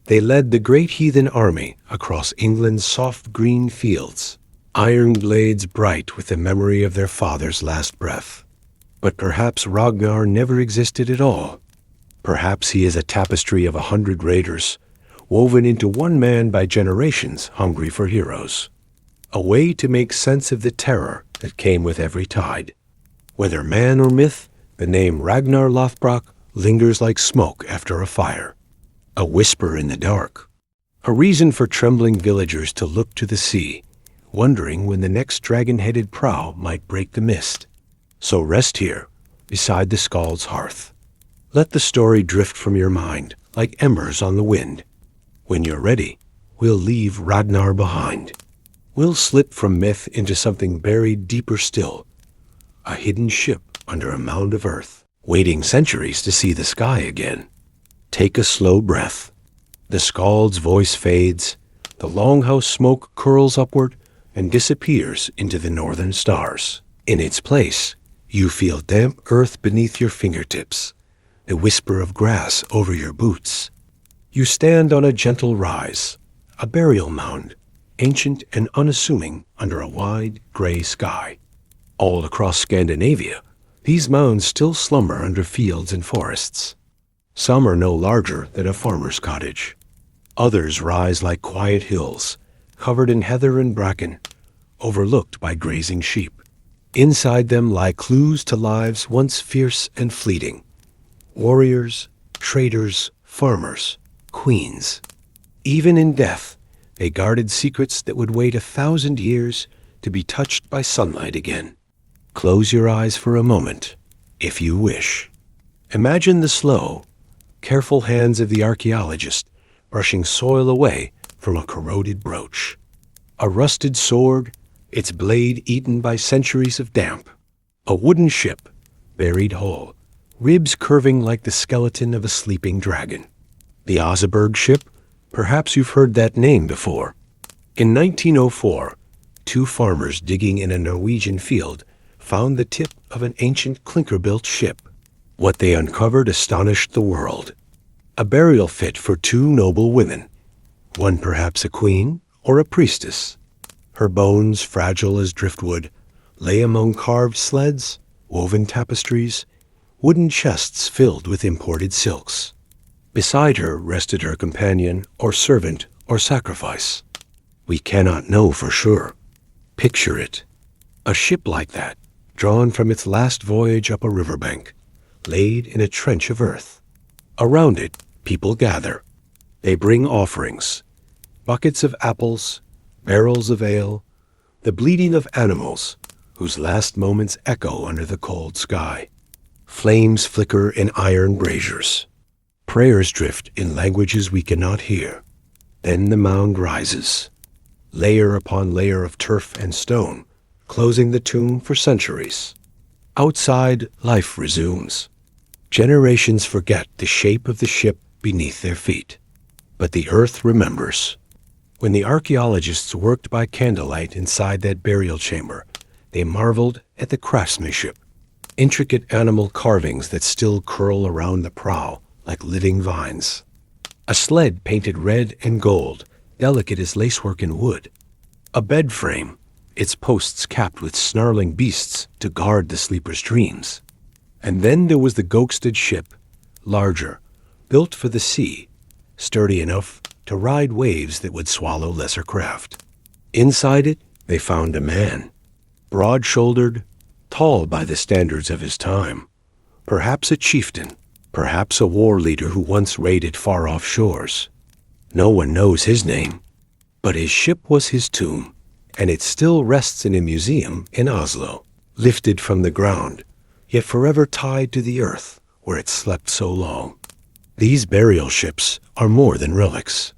They led the great heathen army across England's soft green fields, iron blades bright with the memory of their father's last breath. But perhaps Ragnar never existed at all. Perhaps he is a tapestry of 100 raiders, woven into one man by generations hungry for heroes. A way to make sense of the terror that came with every tide. Whether man or myth, the name Ragnar Lothbrok lingers like smoke after a fire. A whisper in the dark. A reason for trembling villagers to look to the sea, wondering when the next dragon-headed prow might break the mist. So rest here, beside the skald's hearth. Let the story drift from your mind like embers on the wind. When you're ready, we'll leave Ragnar behind. We'll slip from myth into something buried deeper still. A hidden ship under a mound of earth, waiting centuries to see the sky again. Take a slow breath. The skald's voice fades, the longhouse smoke curls upward and disappears into the northern stars. In its place, you feel damp earth beneath your fingertips, the whisper of grass over your boots. You stand on a gentle rise, a burial mound, ancient and unassuming under a wide gray sky. All across Scandinavia, these mounds still slumber under fields and forests. Some are no larger than a farmer's cottage. Others rise like quiet hills, covered in heather and bracken, overlooked by grazing sheep. Inside them lie clues to lives once fierce and fleeting. Warriors, traders, farmers, queens. Even in death, they guarded secrets that would wait 1,000 years to be touched by sunlight again. Close your eyes for a moment, if you wish. Imagine the slow, careful hands of the archaeologist brushing soil away from a corroded brooch. A rusted sword, its blade eaten by centuries of damp. A wooden ship, buried whole, ribs curving like the skeleton of a sleeping dragon. The Oseberg ship, perhaps you've heard that name before. In 1904, 2 farmers digging in a Norwegian field found the tip of an ancient clinker-built ship. What they uncovered astonished the world. A burial fit for 2 noble women, one perhaps a queen or a priestess. Her bones, fragile as driftwood, lay among carved sleds, woven tapestries, wooden chests filled with imported silks. Beside her rested her companion or servant or sacrifice. We cannot know for sure. Picture it. A ship like that, drawn from its last voyage up a riverbank, laid in a trench of earth. Around it, people gather. They bring offerings, buckets of apples, barrels of ale, the bleating of animals whose last moments echo under the cold sky. Flames flicker in iron braziers. Prayers drift in languages we cannot hear. Then the mound rises, layer upon layer of turf and stone, closing the tomb for centuries. Outside, life resumes. Generations forget the shape of the ship beneath their feet. But the earth remembers. When the archaeologists worked by candlelight inside that burial chamber, they marveled at the craftsmanship. Intricate animal carvings that still curl around the prow like living vines. A sled painted red and gold, delicate as lacework in wood. A bed frame, its posts capped with snarling beasts to guard the sleeper's dreams. And then there was the ghosted ship, larger, built for the sea, sturdy enough to ride waves that would swallow lesser craft. Inside it, they found a man, broad-shouldered, tall by the standards of his time, perhaps a chieftain, perhaps a war leader who once raided far-off shores. No one knows his name, but his ship was his tomb, and it still rests in a museum in Oslo, lifted from the ground, yet forever tied to the earth where it slept so long. These burial ships are more than relics.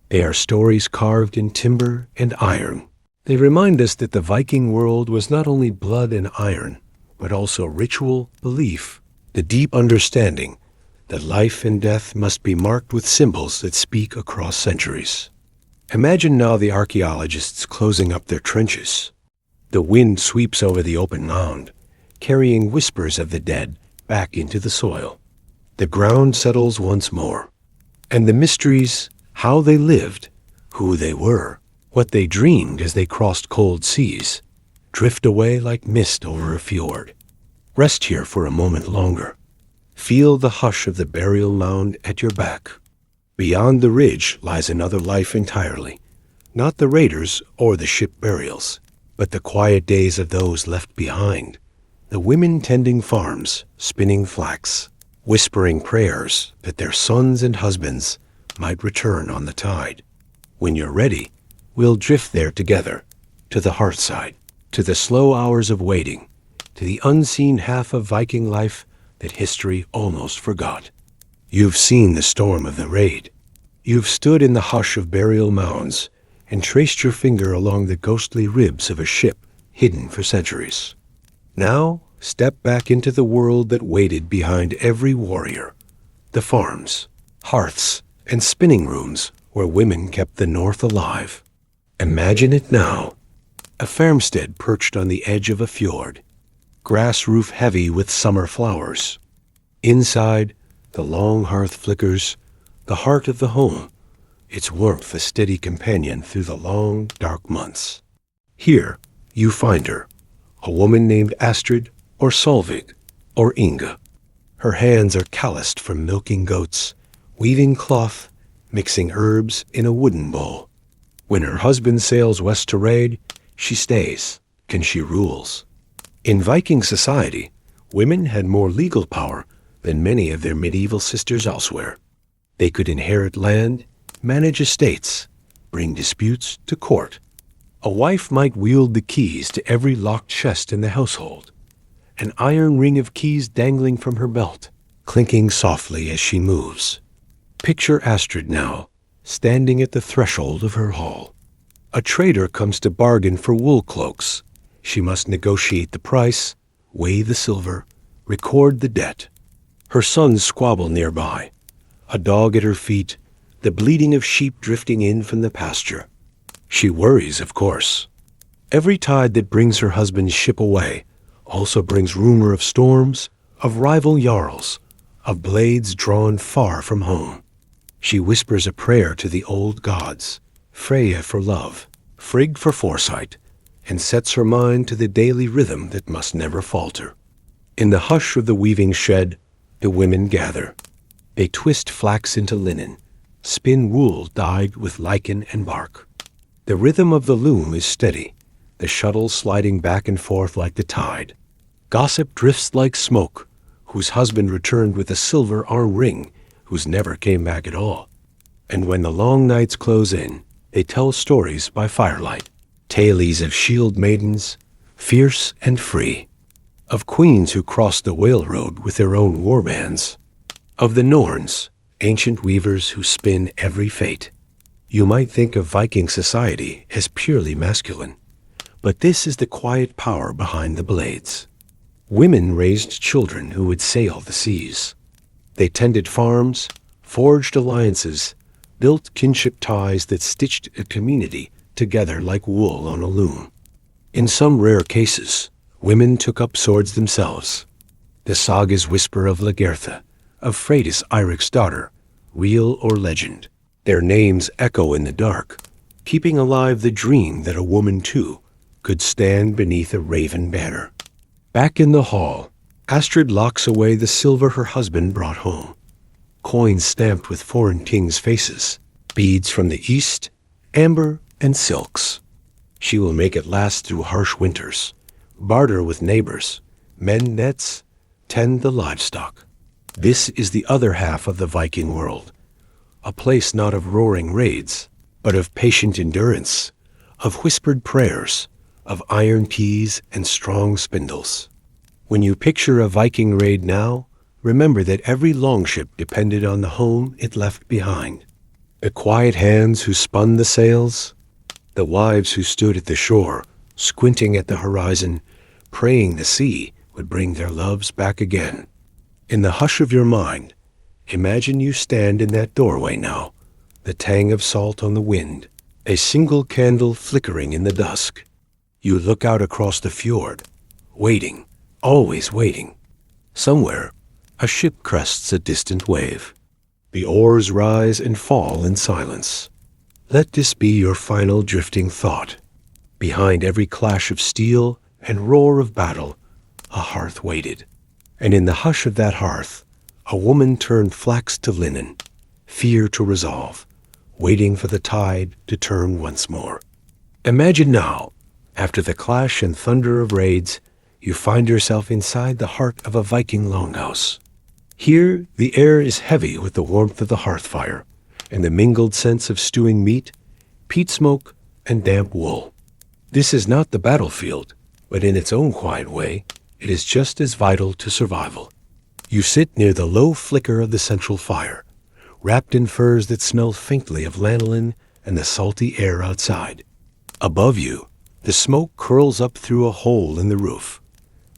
They are stories carved in timber and iron. They remind us that the Viking world was not only blood and iron, but also ritual, belief, the deep understanding that life and death must be marked with symbols that speak across centuries. Imagine now the archaeologists closing up their trenches. The wind sweeps over the open mound, carrying whispers of the dead back into the soil. The ground settles once more, and the mysteries, how they lived, who they were, what they dreamed as they crossed cold seas, drift away like mist over a fjord. Rest here for a moment longer. Feel the hush of the burial mound at your back. Beyond the ridge lies another life entirely, not the raiders or the ship burials, but the quiet days of those left behind, the women tending farms, spinning flax, whispering prayers that their sons and husbands might return on the tide. When you're ready, we'll drift there together, to the hearthside, to the slow hours of waiting, to the unseen half of Viking life that history almost forgot. You've seen the storm of the raid. You've stood in the hush of burial mounds and traced your finger along the ghostly ribs of a ship hidden for centuries. Now, step back into the world that waited behind every warrior, the farms, hearths, and spinning rooms where women kept the North alive. Imagine it now, a farmstead perched on the edge of a fjord, grass roof heavy with summer flowers. Inside, the long hearth flickers, the heart of the home, its warmth a steady companion through the long, dark months. Here, you find her, a woman named Astrid, or Solvig, or Inga. Her hands are calloused from milking goats, weaving cloth, mixing herbs in a wooden bowl. When her husband sails west to raid, she stays, and she rules. In Viking society, women had more legal power than many of their medieval sisters elsewhere. They could inherit land, manage estates, bring disputes to court. A wife might wield the keys to every locked chest in the household, an iron ring of keys dangling from her belt, clinking softly as she moves. Picture Astrid now, standing at the threshold of her hall. A trader comes to bargain for wool cloaks. She must negotiate the price, weigh the silver, record the debt. Her sons squabble nearby, a dog at her feet, the bleating of sheep drifting in from the pasture. She worries, of course. Every tide that brings her husband's ship away also brings rumor of storms, of rival jarls, of blades drawn far from home. She whispers a prayer to the old gods, Freya for love, Frigg for foresight, and sets her mind to the daily rhythm that must never falter. In the hush of the weaving shed, the women gather. They twist flax into linen, spin wool dyed with lichen and bark. The rhythm of the loom is steady, the shuttle sliding back and forth like the tide. Gossip drifts like smoke, whose husband returned with a silver arm ring, whose never came back at all. And when the long nights close in, they tell stories by firelight, tales of shield maidens, fierce and free, of queens who crossed the whale road with their own war bands, of the Norns, ancient weavers who spin every fate. You might think of Viking society as purely masculine, but this is the quiet power behind the blades. Women raised children who would sail the seas. They tended farms, forged alliances, built kinship ties that stitched a community together like wool on a loom. In some rare cases, women took up swords themselves. The sagas whisper of Lagertha, of Freydis Eirik's daughter, real or legend. Their names echo in the dark, keeping alive the dream that a woman, too, could stand beneath a raven banner. Back in the hall, Astrid locks away the silver her husband brought home. Coins stamped with foreign kings' faces, beads from the east, amber and silks. She will make it last through harsh winters, barter with neighbors, mend nets, tend the livestock. This is the other half of the Viking world, a place not of roaring raids, but of patient endurance, of whispered prayers, of iron keys and strong spindles. When you picture a Viking raid now, remember that every longship depended on the home it left behind. The quiet hands who spun the sails, the wives who stood at the shore, squinting at the horizon, praying the sea would bring their loves back again. In the hush of your mind, imagine you stand in that doorway now, the tang of salt on the wind, a single candle flickering in the dusk. You look out across the fjord, waiting, always waiting. Somewhere, a ship crests a distant wave. The oars rise and fall in silence. Let this be your final drifting thought. Behind every clash of steel and roar of battle, a hearth waited. And in the hush of that hearth, a woman turned flax to linen, fear to resolve, waiting for the tide to turn once more. Imagine now, after the clash and thunder of raids, you find yourself inside the heart of a Viking longhouse. Here, the air is heavy with the warmth of the hearth fire and the mingled scents of stewing meat, peat smoke, and damp wool. This is not the battlefield, but in its own quiet way, it is just as vital to survival. You sit near the low flicker of the central fire, wrapped in furs that smell faintly of lanolin and the salty air outside. Above you, the smoke curls up through a hole in the roof,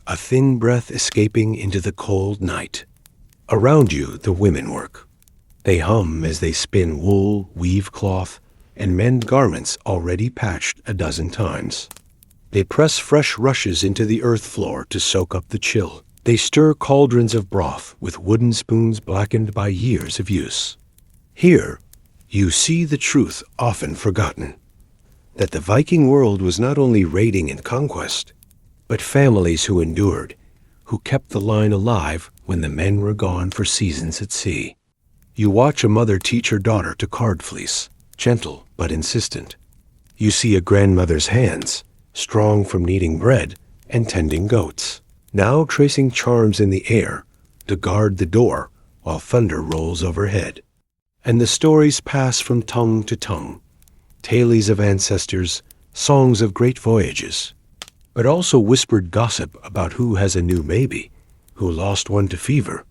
a thin breath escaping into the cold night. Around you, the women work. They hum as they spin wool, weave cloth, and mend garments already patched a dozen times. They press fresh rushes into the earth floor to soak up the chill. They stir cauldrons of broth with wooden spoons blackened by years of use. Here, you see the truth often forgotten, that the Viking world was not only raiding and conquest, but families who endured, who kept the line alive when the men were gone for seasons at sea. You watch a mother teach her daughter to card fleece, gentle but insistent. You see a grandmother's hands, strong from kneading bread and tending goats, now tracing charms in the air to guard the door while thunder rolls overhead. And the stories pass from tongue to tongue, tales of ancestors, songs of great voyages, but also whispered gossip about who has a new baby, who lost one to fever,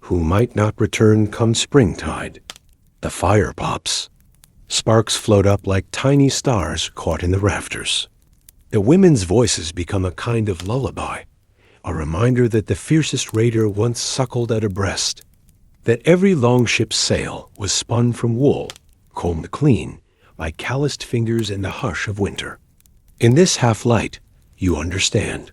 who might not return come springtide. The fire pops. Sparks float up like tiny stars caught in the rafters. The women's voices become a kind of lullaby, a reminder that the fiercest raider once suckled at a breast, that every longship's sail was spun from wool, combed clean by calloused fingers in the hush of winter. In this half-light, you understand.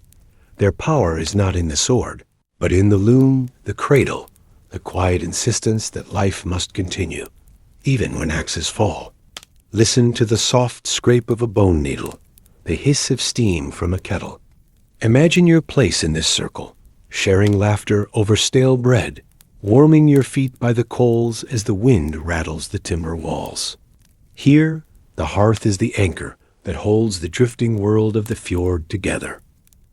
Their power is not in the sword, but in the loom, the cradle, the quiet insistence that life must continue, even when axes fall. Listen to the soft scrape of a bone needle, the hiss of steam from a kettle. Imagine your place in this circle, sharing laughter over stale bread, warming your feet by the coals as the wind rattles the timber walls. Here, the hearth is the anchor that holds the drifting world of the fjord together.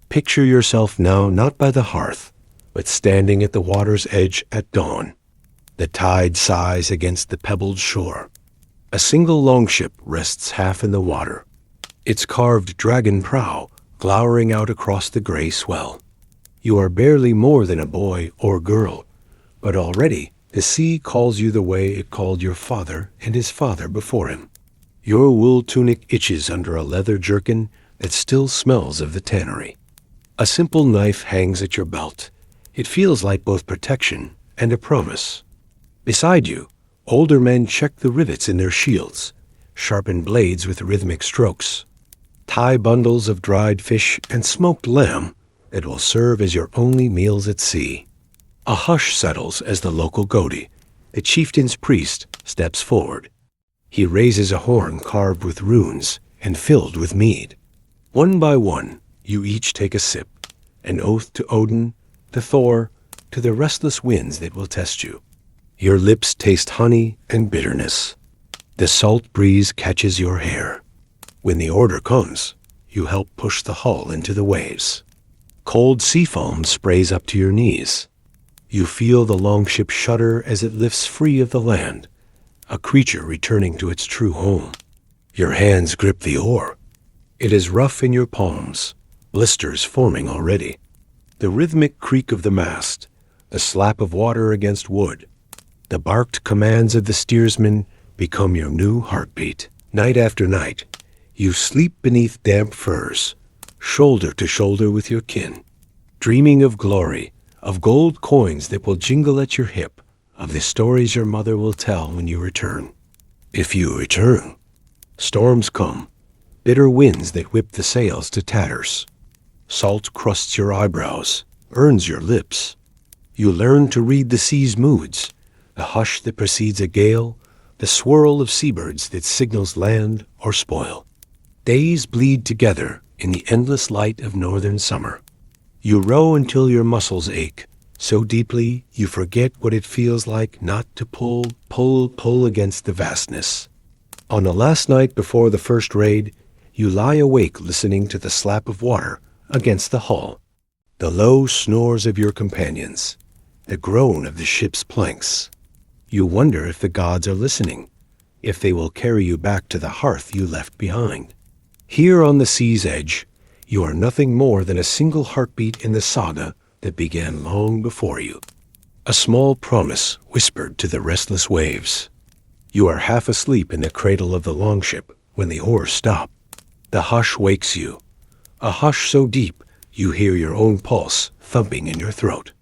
Picture yourself now not by the hearth, but standing at the water's edge at dawn. The tide sighs against the pebbled shore, A single longship rests half in the water, its carved dragon prow glowering out across the gray swell. You are barely more than a boy or girl, but already the sea calls you the way it called your father and his father before him. Your wool tunic itches under a leather jerkin that still smells of the tannery. A simple knife hangs at your belt. It feels like both protection and a promise. Beside you, older men check the rivets in their shields, sharpen blades with rhythmic strokes, tie bundles of dried fish and smoked lamb that will serve as your only meals at sea. A hush settles as the local Godi, the chieftain's priest, steps forward. He raises a horn carved with runes and filled with mead. One by one, you each take a sip, an oath to Odin, to Thor, to the restless winds that will test you. Your lips taste honey and bitterness. The salt breeze catches your hair. When the order comes, you help push the hull into the waves. Cold sea foam sprays up to your knees. You feel the longship shudder as it lifts free of the land, a creature returning to its true home. Your hands grip the oar. It is rough in your palms, blisters forming already. The rhythmic creak of the mast, the slap of water against wood, the barked commands of the steersman become your new heartbeat. Night after night, you sleep beneath damp furs, shoulder to shoulder with your kin, dreaming of glory, of gold coins that will jingle at your hip, of the stories your mother will tell when you return. If you return. Storms come, bitter winds that whip the sails to tatters. Salt crusts your eyebrows, burns your lips. You learn to read the sea's moods, the hush that precedes a gale, the swirl of seabirds that signals land or spoil. Days bleed together in the endless light of northern summer. You row until your muscles ache, so deeply you forget what it feels like not to pull against the vastness. On the last night before the first raid, you lie awake listening to the slap of water against the hull, the low snores of your companions, the groan of the ship's planks. You wonder if the gods are listening, if they will carry you back to the hearth you left behind. Here on the sea's edge, you are nothing more than a single heartbeat in the saga that began long before you. A small promise whispered to the restless waves. You are half asleep in the cradle of the longship when the oars stop. The hush wakes you, a hush so deep you hear your own pulse thumping in your throat.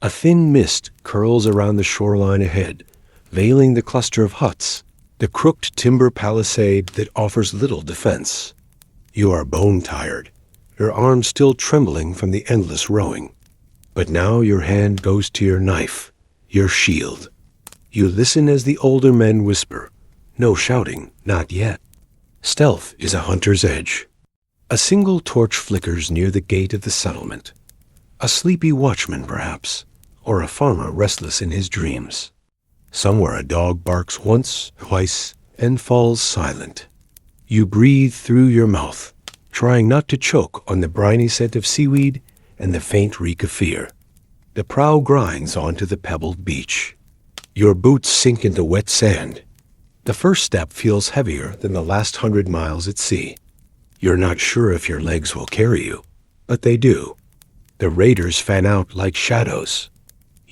A thin mist curls around the shoreline ahead, veiling the cluster of huts, the crooked timber palisade that offers little defense. You are bone-tired, your arms still trembling from the endless rowing. But now your hand goes to your knife, your shield. You listen as the older men whisper, no shouting, not yet. Stealth is a hunter's edge. A single torch flickers near the gate of the settlement. A sleepy watchman, perhaps, or a farmer restless in his dreams. Somewhere a dog barks once, twice, and falls silent. You breathe through your mouth, trying not to choke on the briny scent of seaweed and the faint reek of fear. The prow grinds onto the pebbled beach. Your boots sink into wet sand. The first step feels heavier than the last 100 miles at sea. You're not sure if your legs will carry you, but they do. The raiders fan out like shadows.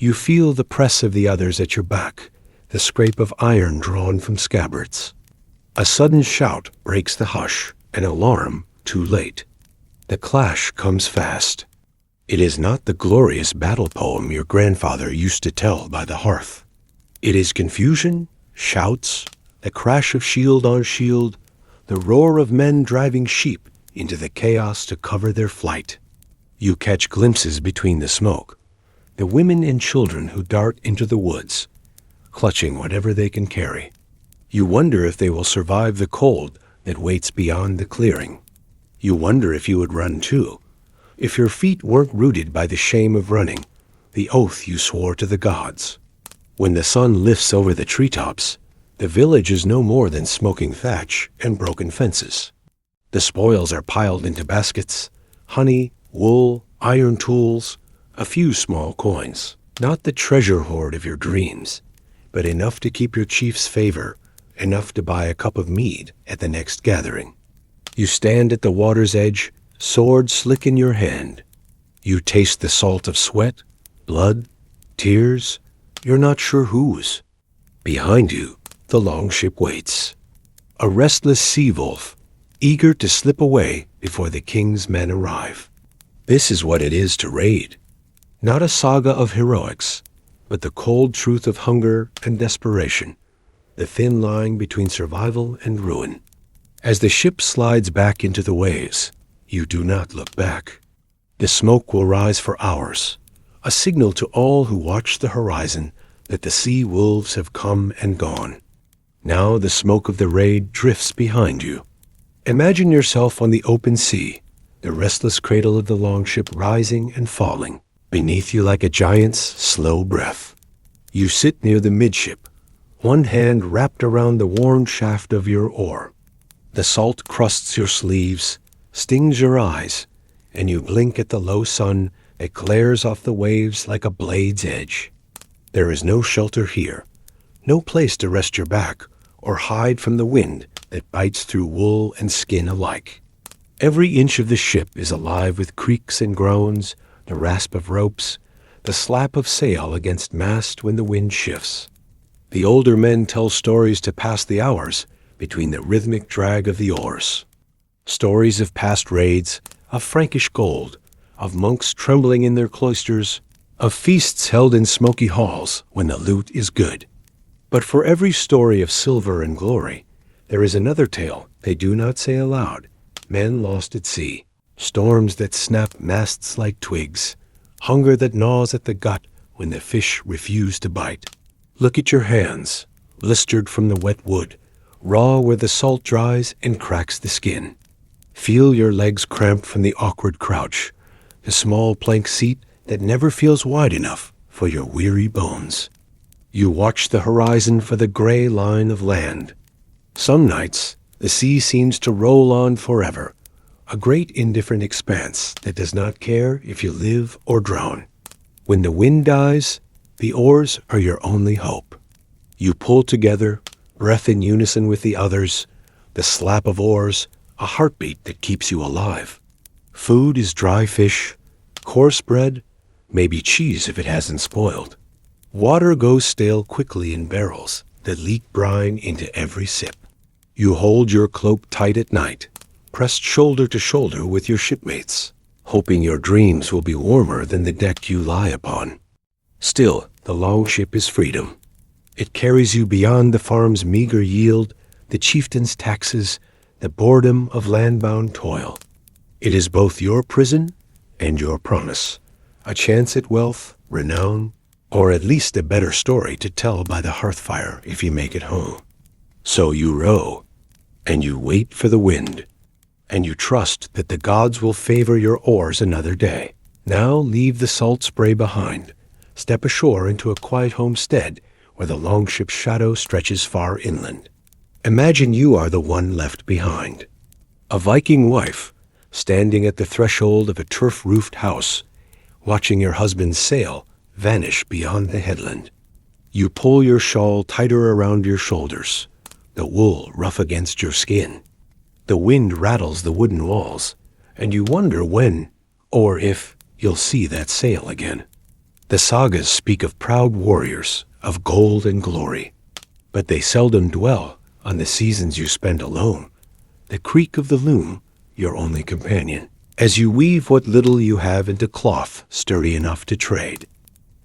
You feel the press of the others at your back, the scrape of iron drawn from scabbards. A sudden shout breaks the hush, an alarm too late. The clash comes fast. It is not the glorious battle poem your grandfather used to tell by the hearth. It is confusion, shouts, the crash of shield on shield, the roar of men driving sheep into the chaos to cover their flight. You catch glimpses between the smoke, the women and children who dart into the woods, clutching whatever they can carry. You wonder if they will survive the cold that waits beyond the clearing. You wonder if you would run too, if your feet weren't rooted by the shame of running, the oath you swore to the gods. When the sun lifts over the treetops, the village is no more than smoking thatch and broken fences. The spoils are piled into baskets, honey, wool, iron tools, a few small coins. Not the treasure hoard of your dreams, but enough to keep your chief's favor enough to buy a cup of mead at the next gathering. You stand at the water's edge, sword slick in your hand. You taste the salt of sweat, blood, tears, you're not sure whose. Behind you, the longship waits. A restless sea wolf, eager to slip away before the king's men arrive. This is what it is to raid. Not a saga of heroics, but the cold truth of hunger and desperation, the thin line between survival and ruin. As the ship slides back into the waves, you do not look back. The smoke will rise for hours, a signal to all who watch the horizon that the sea wolves have come and gone. Now the smoke of the raid drifts behind you. Imagine yourself on the open sea, the restless cradle of the longship rising and falling beneath you like a giant's slow breath. You sit near the midship, one hand wrapped around the worn shaft of your oar. The salt crusts your sleeves, stings your eyes, and you blink at the low sun that glares off the waves like a blade's edge. There is no shelter here, no place to rest your back or hide from the wind that bites through wool and skin alike. Every inch of the ship is alive with creaks and groans, the rasp of ropes, the slap of sail against mast when the wind shifts. The older men tell stories to pass the hours between the rhythmic drag of the oars. Stories of past raids, of Frankish gold, of monks trembling in their cloisters, of feasts held in smoky halls when the loot is good. But for every story of silver and glory, there is another tale they do not say aloud. Men lost at sea, storms that snap masts like twigs, hunger that gnaws at the gut when the fish refuse to bite. Look at your hands, blistered from the wet wood, raw where the salt dries and cracks the skin. Feel your legs cramped from the awkward crouch, the small plank seat that never feels wide enough for your weary bones. You watch the horizon for the gray line of land. Some nights, the sea seems to roll on forever, a great indifferent expanse that does not care if you live or drown. When the wind dies, the oars are your only hope. You pull together, breath in unison with the others, the slap of oars, a heartbeat that keeps you alive. Food is dry fish, coarse bread, maybe cheese if it hasn't spoiled. Water goes stale quickly in barrels that leak brine into every sip. You hold your cloak tight at night, pressed shoulder to shoulder with your shipmates, hoping your dreams will be warmer than the deck you lie upon. Still, the longship is freedom. It carries you beyond the farm's meager yield, the chieftain's taxes, the boredom of land-bound toil. It is both your prison and your promise, a chance at wealth, renown, or at least a better story to tell by the hearth fire if you make it home. So you row, and you wait for the wind, and you trust that the gods will favor your oars another day. Now leave the salt spray behind. Step ashore into a quiet homestead where the longship's shadow stretches far inland. Imagine you are the one left behind. A Viking wife, standing at the threshold of a turf-roofed house, watching your husband's sail vanish beyond the headland. You pull your shawl tighter around your shoulders, the wool rough against your skin. The wind rattles the wooden walls, and you wonder when, or if, you'll see that sail again. The sagas speak of proud warriors, of gold and glory, but they seldom dwell on the seasons you spend alone, the creak of the loom, your only companion, as you weave what little you have into cloth sturdy enough to trade.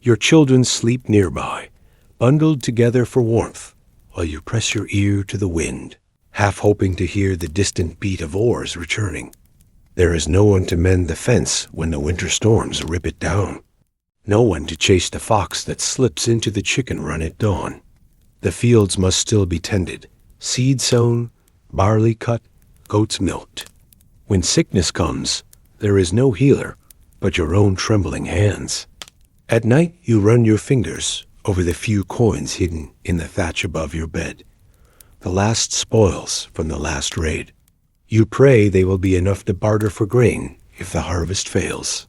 Your children sleep nearby, bundled together for warmth, while you press your ear to the wind, half hoping to hear the distant beat of oars returning. There is no one to mend the fence when the winter storms rip it down. No one to chase the fox that slips into the chicken run at dawn. The fields must still be tended, seed sown, barley cut, goats milked. When sickness comes, there is no healer but your own trembling hands. At night you run your fingers over the few coins hidden in the thatch above your bed, the last spoils from the last raid. You pray they will be enough to barter for grain if the harvest fails.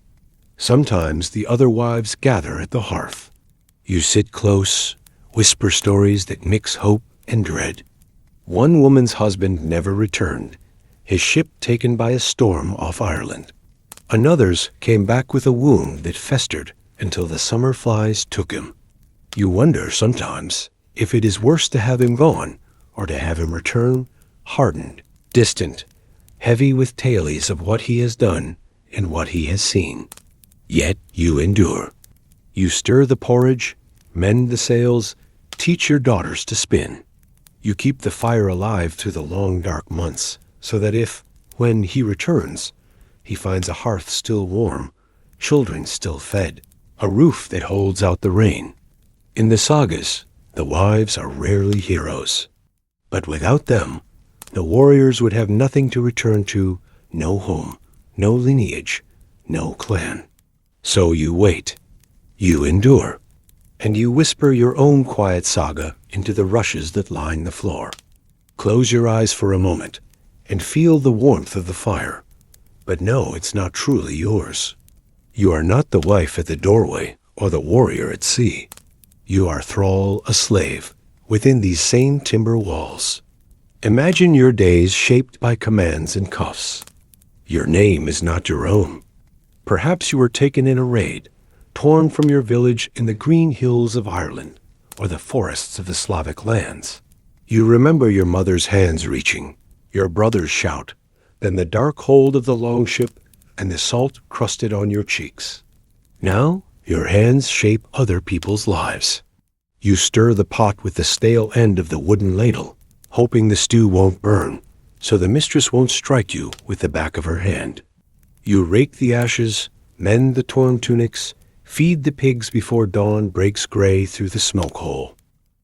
Sometimes the other wives gather at the hearth. You sit close, whisper stories that mix hope and dread. One woman's husband never returned, his ship taken by a storm off Ireland. Another's came back with a wound that festered until the summer flies took him. You wonder sometimes if it is worse to have him gone or to have him return hardened, distant, heavy with tales of what he has done and what he has seen. Yet you endure. You stir the porridge, mend the sails, teach your daughters to spin. You keep the fire alive through the long dark months, so that if, when he returns, he finds a hearth still warm, children still fed, a roof that holds out the rain. In the sagas, the wives are rarely heroes. But without them, the warriors would have nothing to return to, no home, no lineage, no clan. So you wait, you endure, and you whisper your own quiet saga into the rushes that line the floor. Close your eyes for a moment and feel the warmth of the fire, but know it's not truly yours. You are not the wife at the doorway or the warrior at sea. You are thrall, a slave, within these same timber walls. Imagine your days shaped by commands and cuffs. Your name is not your own. Perhaps you were taken in a raid, torn from your village in the green hills of Ireland or the forests of the Slavic lands. You remember your mother's hands reaching, your brother's shout, then the dark hold of the longship and the salt crusted on your cheeks. Now your hands shape other people's lives. You stir the pot with the stale end of the wooden ladle, hoping the stew won't burn, so the mistress won't strike you with the back of her hand. You rake the ashes, mend the torn tunics, feed the pigs before dawn breaks gray through the smoke hole.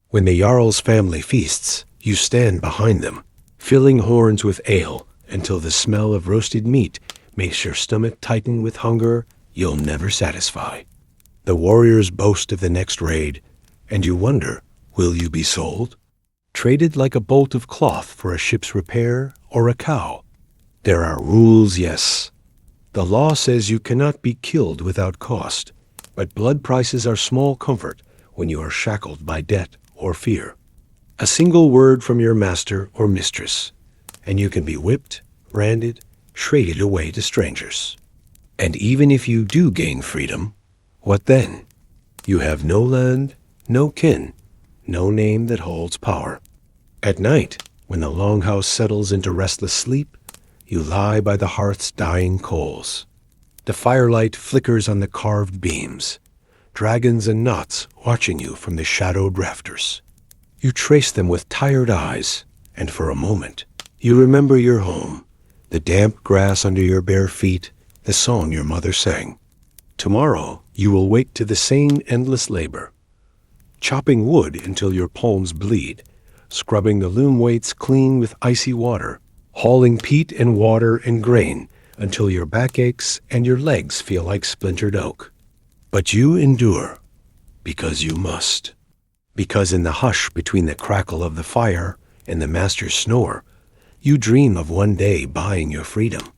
When the Jarl's family feasts, you stand behind them, filling horns with ale until the smell of roasted meat makes your stomach tighten with hunger you'll never satisfy. The warriors boast of the next raid, and you wonder, will you be sold? Traded like a bolt of cloth for a ship's repair or a cow? There are rules, yes. The law says you cannot be killed without cost, but blood prices are small comfort when you are shackled by debt or fear. A single word from your master or mistress, and you can be whipped, branded, traded away to strangers. And even if you do gain freedom, what then? You have no land, no kin, no name that holds power. At night, when the longhouse settles into restless sleep, you lie by the hearth's dying coals. The firelight flickers on the carved beams, dragons and knots watching you from the shadowed rafters. You trace them with tired eyes, and for a moment, you remember your home, the damp grass under your bare feet, the song your mother sang. Tomorrow, you will wake to the same endless labor, chopping wood until your palms bleed, scrubbing the loom weights clean with icy water, hauling peat and water and grain until your back aches and your legs feel like splintered oak. But you endure, because you must. Because in the hush between the crackle of the fire and the master's snore, you dream of one day buying your freedom,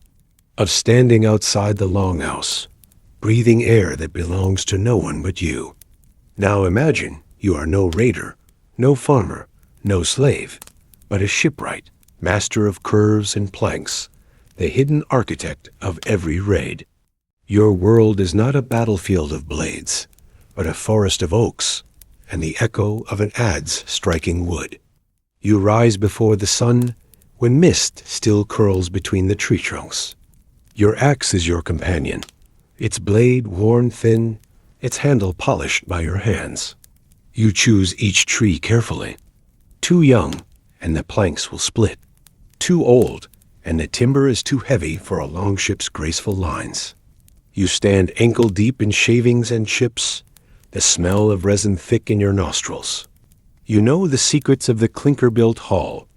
of standing outside the longhouse, breathing air that belongs to no one but you. Now imagine you are no raider, no farmer, no slave, but a shipwright, master of curves and planks, the hidden architect of every raid. Your world is not a battlefield of blades, but a forest of oaks and the echo of an adze striking wood. You rise before the sun when mist still curls between the tree trunks. Your axe is your companion, its blade worn thin, its handle polished by your hands. You choose each tree carefully. Too young, and the planks will split. Too old, and the timber is too heavy for a longship's graceful lines. You stand ankle-deep in shavings and chips, the smell of resin thick in your nostrils. You know the secrets of the clinker-built hull,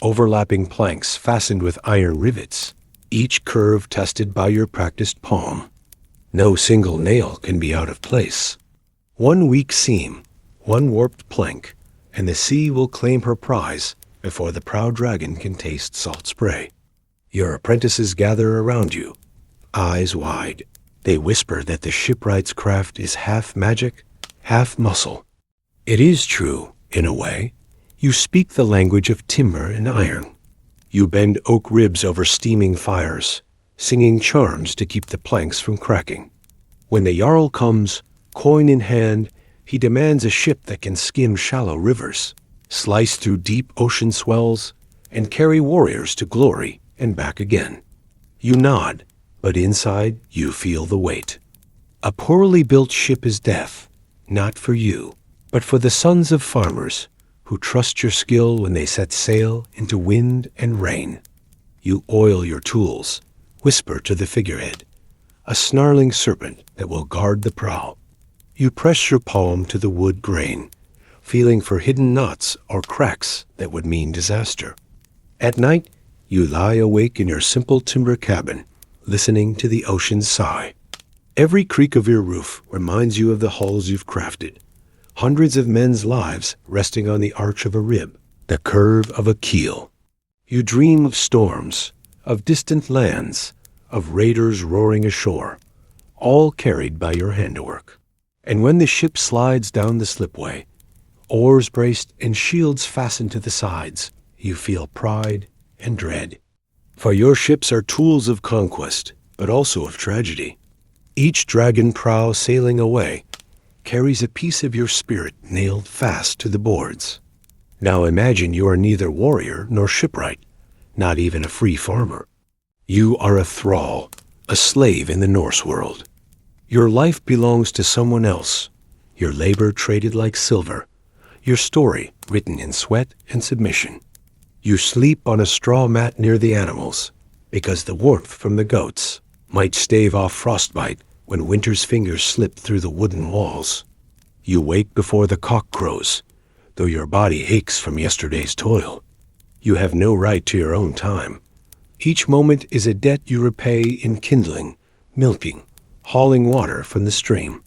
overlapping planks fastened with iron rivets, each curve tested by your practiced palm. No single nail can be out of place. One weak seam, one warped plank, and the sea will claim her prize before the proud dragon can taste salt spray. Your apprentices gather around you, eyes wide. They whisper that the shipwright's craft is half magic, half muscle. It is true, in a way. You speak the language of timber and iron. You bend oak ribs over steaming fires, singing charms to keep the planks from cracking. When the Jarl comes, coin in hand, he demands a ship that can skim shallow rivers, slice through deep ocean swells, and carry warriors to glory and back again. You nod, but inside you feel the weight. A poorly built ship is death, not for you, but for the sons of farmers who trust your skill when they set sail into wind and rain. You oil your tools, whisper to the figurehead, a snarling serpent that will guard the prow. You press your palm to the wood grain, feeling for hidden knots or cracks that would mean disaster. At night, you lie awake in your simple timber cabin, listening to the ocean's sigh. Every creak of your roof reminds you of the hulls you've crafted, hundreds of men's lives resting on the arch of a rib, the curve of a keel. You dream of storms, of distant lands, of raiders roaring ashore, all carried by your handiwork. And when the ship slides down the slipway, oars braced and shields fastened to the sides, you feel pride and dread. For your ships are tools of conquest, but also of tragedy. Each dragon prow sailing away carries a piece of your spirit nailed fast to the boards. Now imagine you are neither warrior nor shipwright, not even a free farmer. You are a thrall, a slave in the Norse world. Your life belongs to someone else, your labor traded like silver, your story written in sweat and submission. You sleep on a straw mat near the animals, because the warmth from the goats might stave off frostbite when winter's fingers slip through the wooden walls. You wake before the cock crows, though your body aches from yesterday's toil. You have no right to your own time. Each moment is a debt you repay in kindling, milking, hauling water from the stream.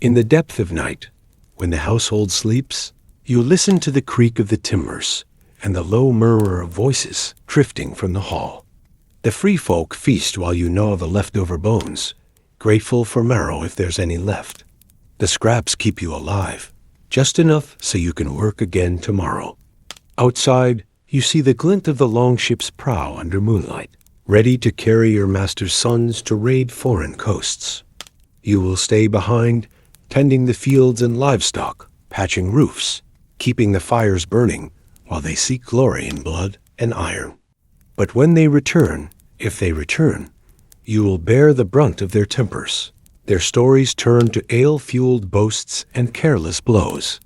In the depth of night, when the household sleeps, you listen to the creak of the timbers and the low murmur of voices drifting from the hall. The free folk feast while you gnaw the leftover bones, grateful for marrow if there's any left. The scraps keep you alive, just enough so you can work again tomorrow. Outside, you see the glint of the longship's prow under moonlight, ready to carry your master's sons to raid foreign coasts. You will stay behind, tending the fields and livestock, patching roofs, keeping the fires burning while they seek glory in blood and iron. But when they return, if they return, you will bear the brunt of their tempers, their stories turn to ale-fueled boasts and careless blows.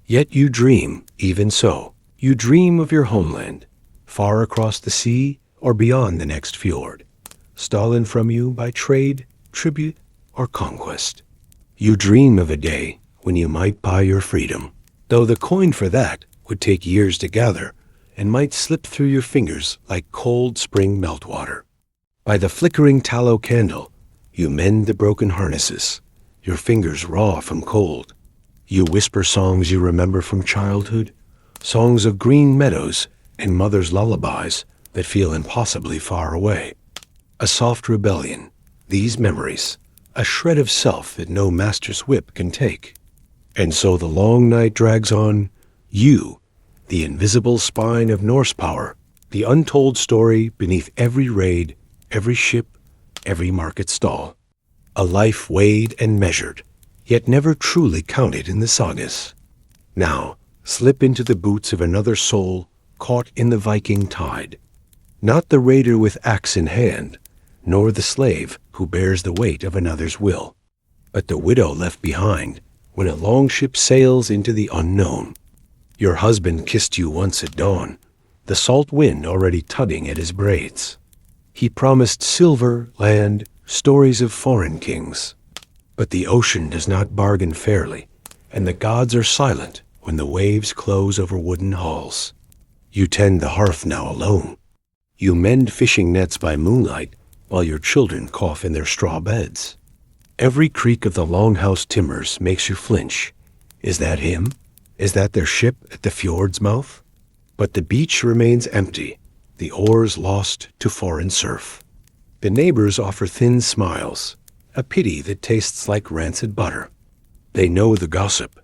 Yet you dream, even so. You dream of your homeland, far across the sea or beyond the next fjord, stolen from you by trade, tribute, or conquest. You dream of a day when you might buy your freedom, though the coin for that would take years to gather and might slip through your fingers like cold spring meltwater. By the flickering tallow candle, you mend the broken harnesses, your fingers raw from cold. You whisper songs you remember from childhood, songs of green meadows and mother's lullabies that feel impossibly far away. A soft rebellion, these memories, a shred of self that no master's whip can take. And so the long night drags on, you, the invisible spine of Norse power, the untold story beneath every raid, every ship, every market stall. A life weighed and measured, yet never truly counted in the sagas. Now, slip into the boots of another soul caught in the Viking tide. Not the raider with axe in hand, nor the slave who bears the weight of another's will, but the widow left behind when a longship sails into the unknown. Your husband kissed you once at dawn, the salt wind already tugging at his braids. He promised silver, land, stories of foreign kings. But the ocean does not bargain fairly, and the gods are silent when the waves close over wooden hulls. You tend the hearth now alone. You mend fishing nets by moonlight while your children cough in their straw beds. Every creak of the longhouse timbers makes you flinch. Is that him? Is that their ship at the fjord's mouth? But the beach remains empty, the oars lost to foreign surf. The neighbors offer thin smiles, a pity that tastes like rancid butter. They know the gossip.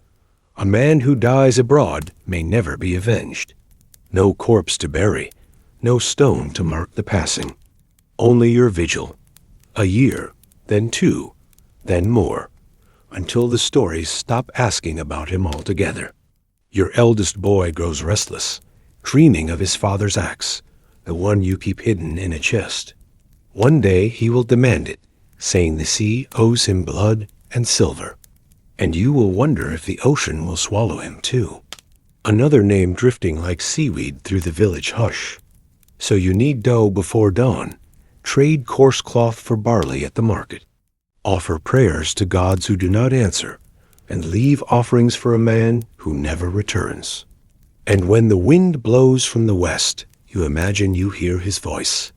A man who dies abroad may never be avenged. No corpse to bury, no stone to mark the passing. Only your vigil. A year, then 2, then more, until the stories stop asking about him altogether. Your eldest boy grows restless, dreaming of his father's axe, the one you keep hidden in a chest. One day he will demand it, saying the sea owes him blood and silver. And you will wonder if the ocean will swallow him too. Another name drifting like seaweed through the village hush. So you need dough before dawn. Trade coarse cloth for barley at the market. Offer prayers to gods who do not answer, and leave offerings for a man who never returns. And when the wind blows from the west, you imagine you hear his voice,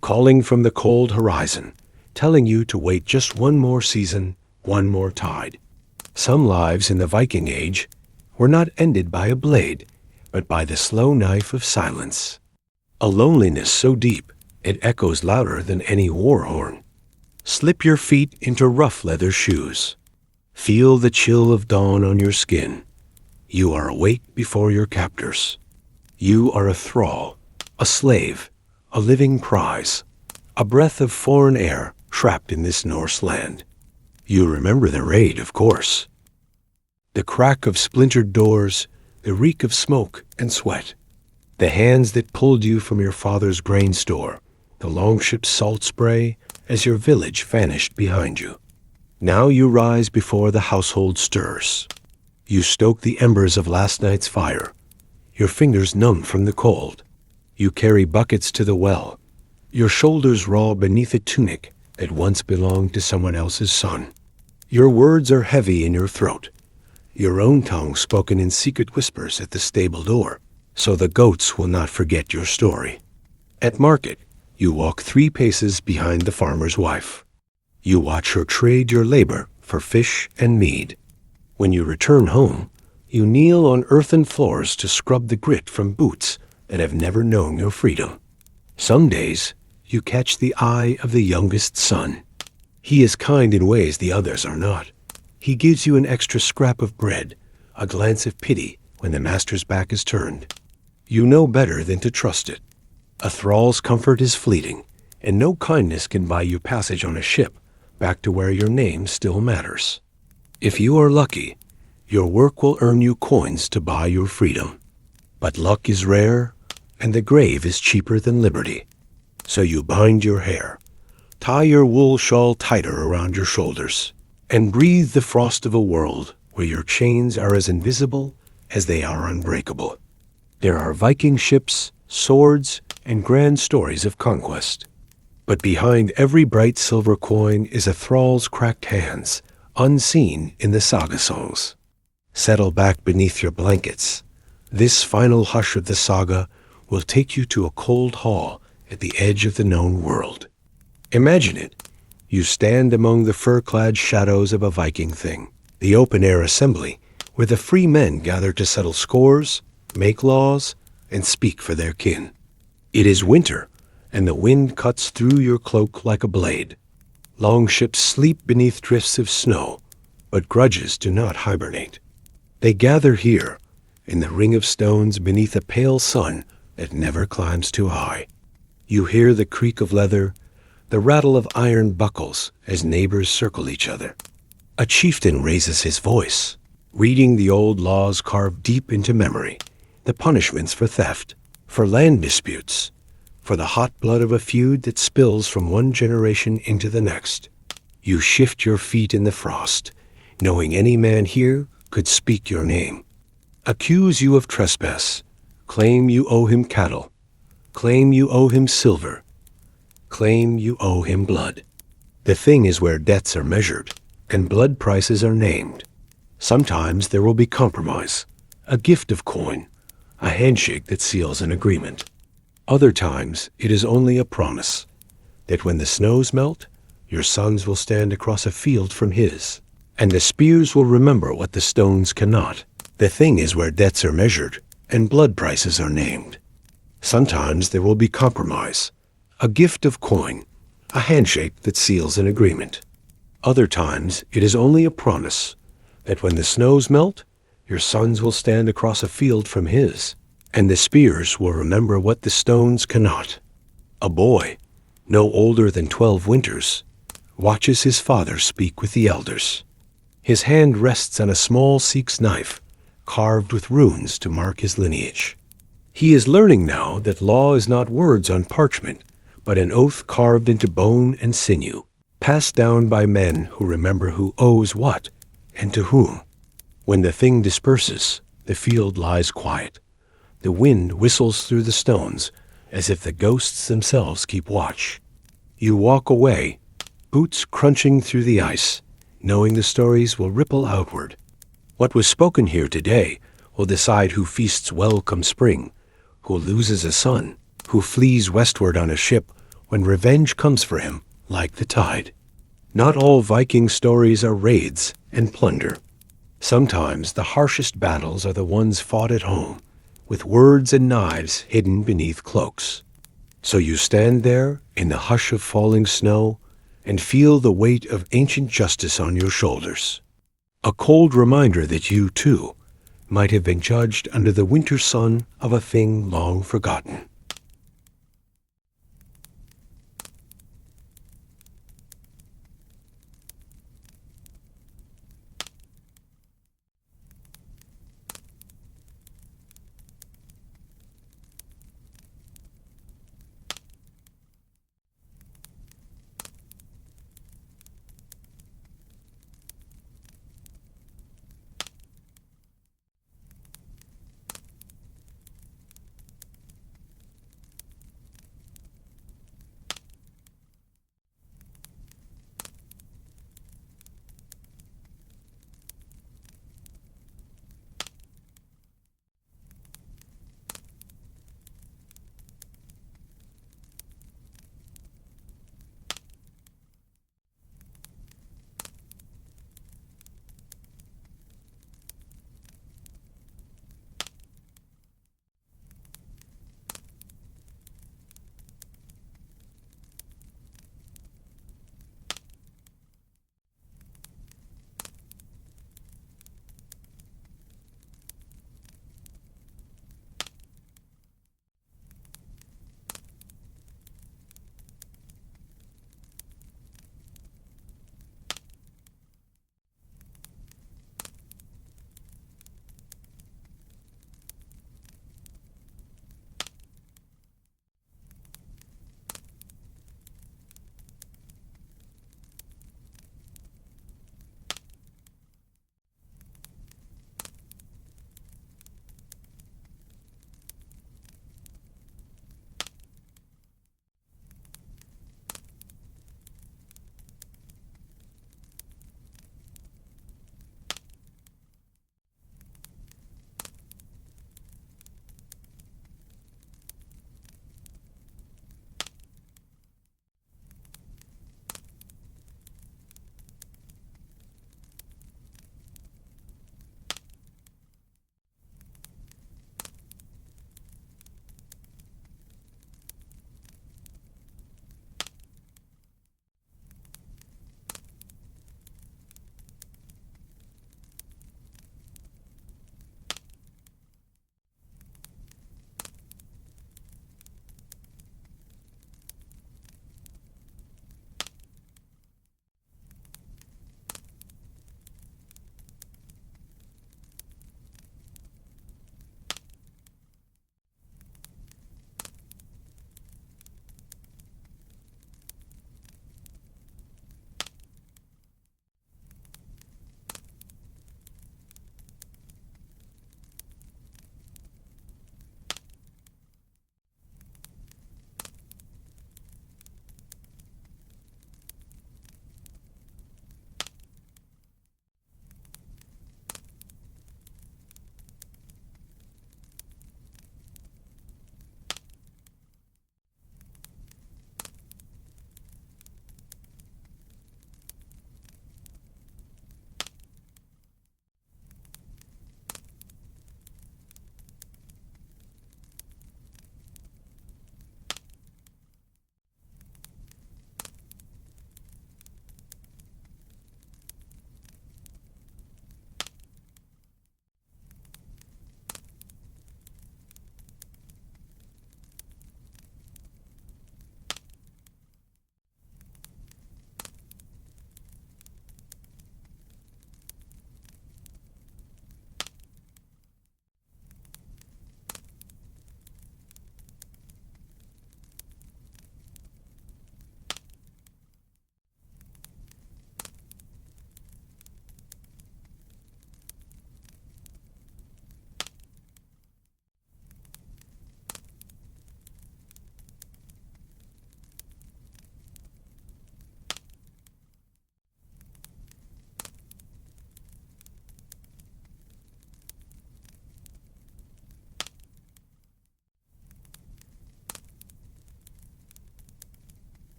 calling from the cold horizon, telling you to wait just one more season, one more tide. Some lives in the Viking Age were not ended by a blade, but by the slow knife of silence. A loneliness so deep, it echoes louder than any war horn. Slip your feet into rough leather shoes. Feel the chill of dawn on your skin. You are awake before your captors. You are a thrall, a slave, a living prize, a breath of foreign air trapped in this Norse land. You remember the raid, of course. The crack of splintered doors, the reek of smoke and sweat. The hands that pulled you from your father's grain store, the longship's salt spray as your village vanished behind you. Now you rise before the household stirs. You stoke the embers of last night's fire, your fingers numb from the cold. You carry buckets to the well, your shoulders raw beneath a tunic that once belonged to someone else's son. Your words are heavy in your throat, your own tongue spoken in secret whispers at the stable door, so the goats will not forget your story. At market, you walk 3 paces behind the farmer's wife. You watch her trade your labor for fish and mead. When you return home, you kneel on earthen floors to scrub the grit from boots that have never known your freedom. Some days, you catch the eye of the youngest son. He is kind in ways the others are not. He gives you an extra scrap of bread, a glance of pity when the master's back is turned. You know better than to trust it. A thrall's comfort is fleeting, and no kindness can buy you passage on a ship back to where your name still matters. If you are lucky, your work will earn you coins to buy your freedom. But luck is rare, and the grave is cheaper than liberty. So you bind your hair, tie your wool shawl tighter around your shoulders, and breathe the frost of a world where your chains are as invisible as they are unbreakable. There are Viking ships, swords, and grand stories of conquest. But behind every bright silver coin is a thrall's cracked hands, unseen in the saga songs. Settle back beneath your blankets. This final hush of the saga will take you to a cold hall at the edge of the known world. Imagine it. You stand among the fur-clad shadows of a Viking thing, the open-air assembly, where the free men gather to settle scores, make laws, and speak for their kin. It is winter, and the wind cuts through your cloak like a blade. Longships sleep beneath drifts of snow, but grudges do not hibernate. They gather here, in the ring of stones beneath a pale sun that never climbs too high. You hear the creak of leather, the rattle of iron buckles as neighbors circle each other. A chieftain raises his voice, reading the old laws carved deep into memory, the punishments for theft, for land disputes, for the hot blood of a feud that spills from one generation into the next. You shift your feet in the frost, knowing any man here could speak your name. Accuse you of trespass, claim you owe him cattle, claim you owe him silver, claim you owe him blood. The thing is where debts are measured and blood prices are named. Sometimes there will be compromise, a gift of coin, a handshake that seals an agreement. Other times it is only a promise that when the snows melt, your sons will stand across a field from his, and the spears will remember what the stones cannot. The thing is where debts are measured and blood prices are named. Sometimes there will be compromise, a gift of coin, a handshake that seals an agreement. Other times it is only a promise that when the snows melt, Your sons will stand across a field from his, and the spears will remember what the stones cannot. A boy, no older than 12 winters, watches his father speak with the elders. His hand rests on a small Sikh's knife, carved with runes to mark his lineage. He is learning now that law is not words on parchment, but an oath carved into bone and sinew, passed down by men who remember who owes what and to whom. When the thing disperses, the field lies quiet. The wind whistles through the stones, as if the ghosts themselves keep watch. You walk away, boots crunching through the ice, knowing the stories will ripple outward. What was spoken here today will decide who feasts well come spring, who loses a son, who flees westward on a ship when revenge comes for him like the tide. Not all Viking stories are raids and plunder. Sometimes the harshest battles are the ones fought at home, with words and knives hidden beneath cloaks. So you stand there in the hush of falling snow and feel the weight of ancient justice on your shoulders. A cold reminder that you, too, might have been judged under the winter sun of a thing long forgotten.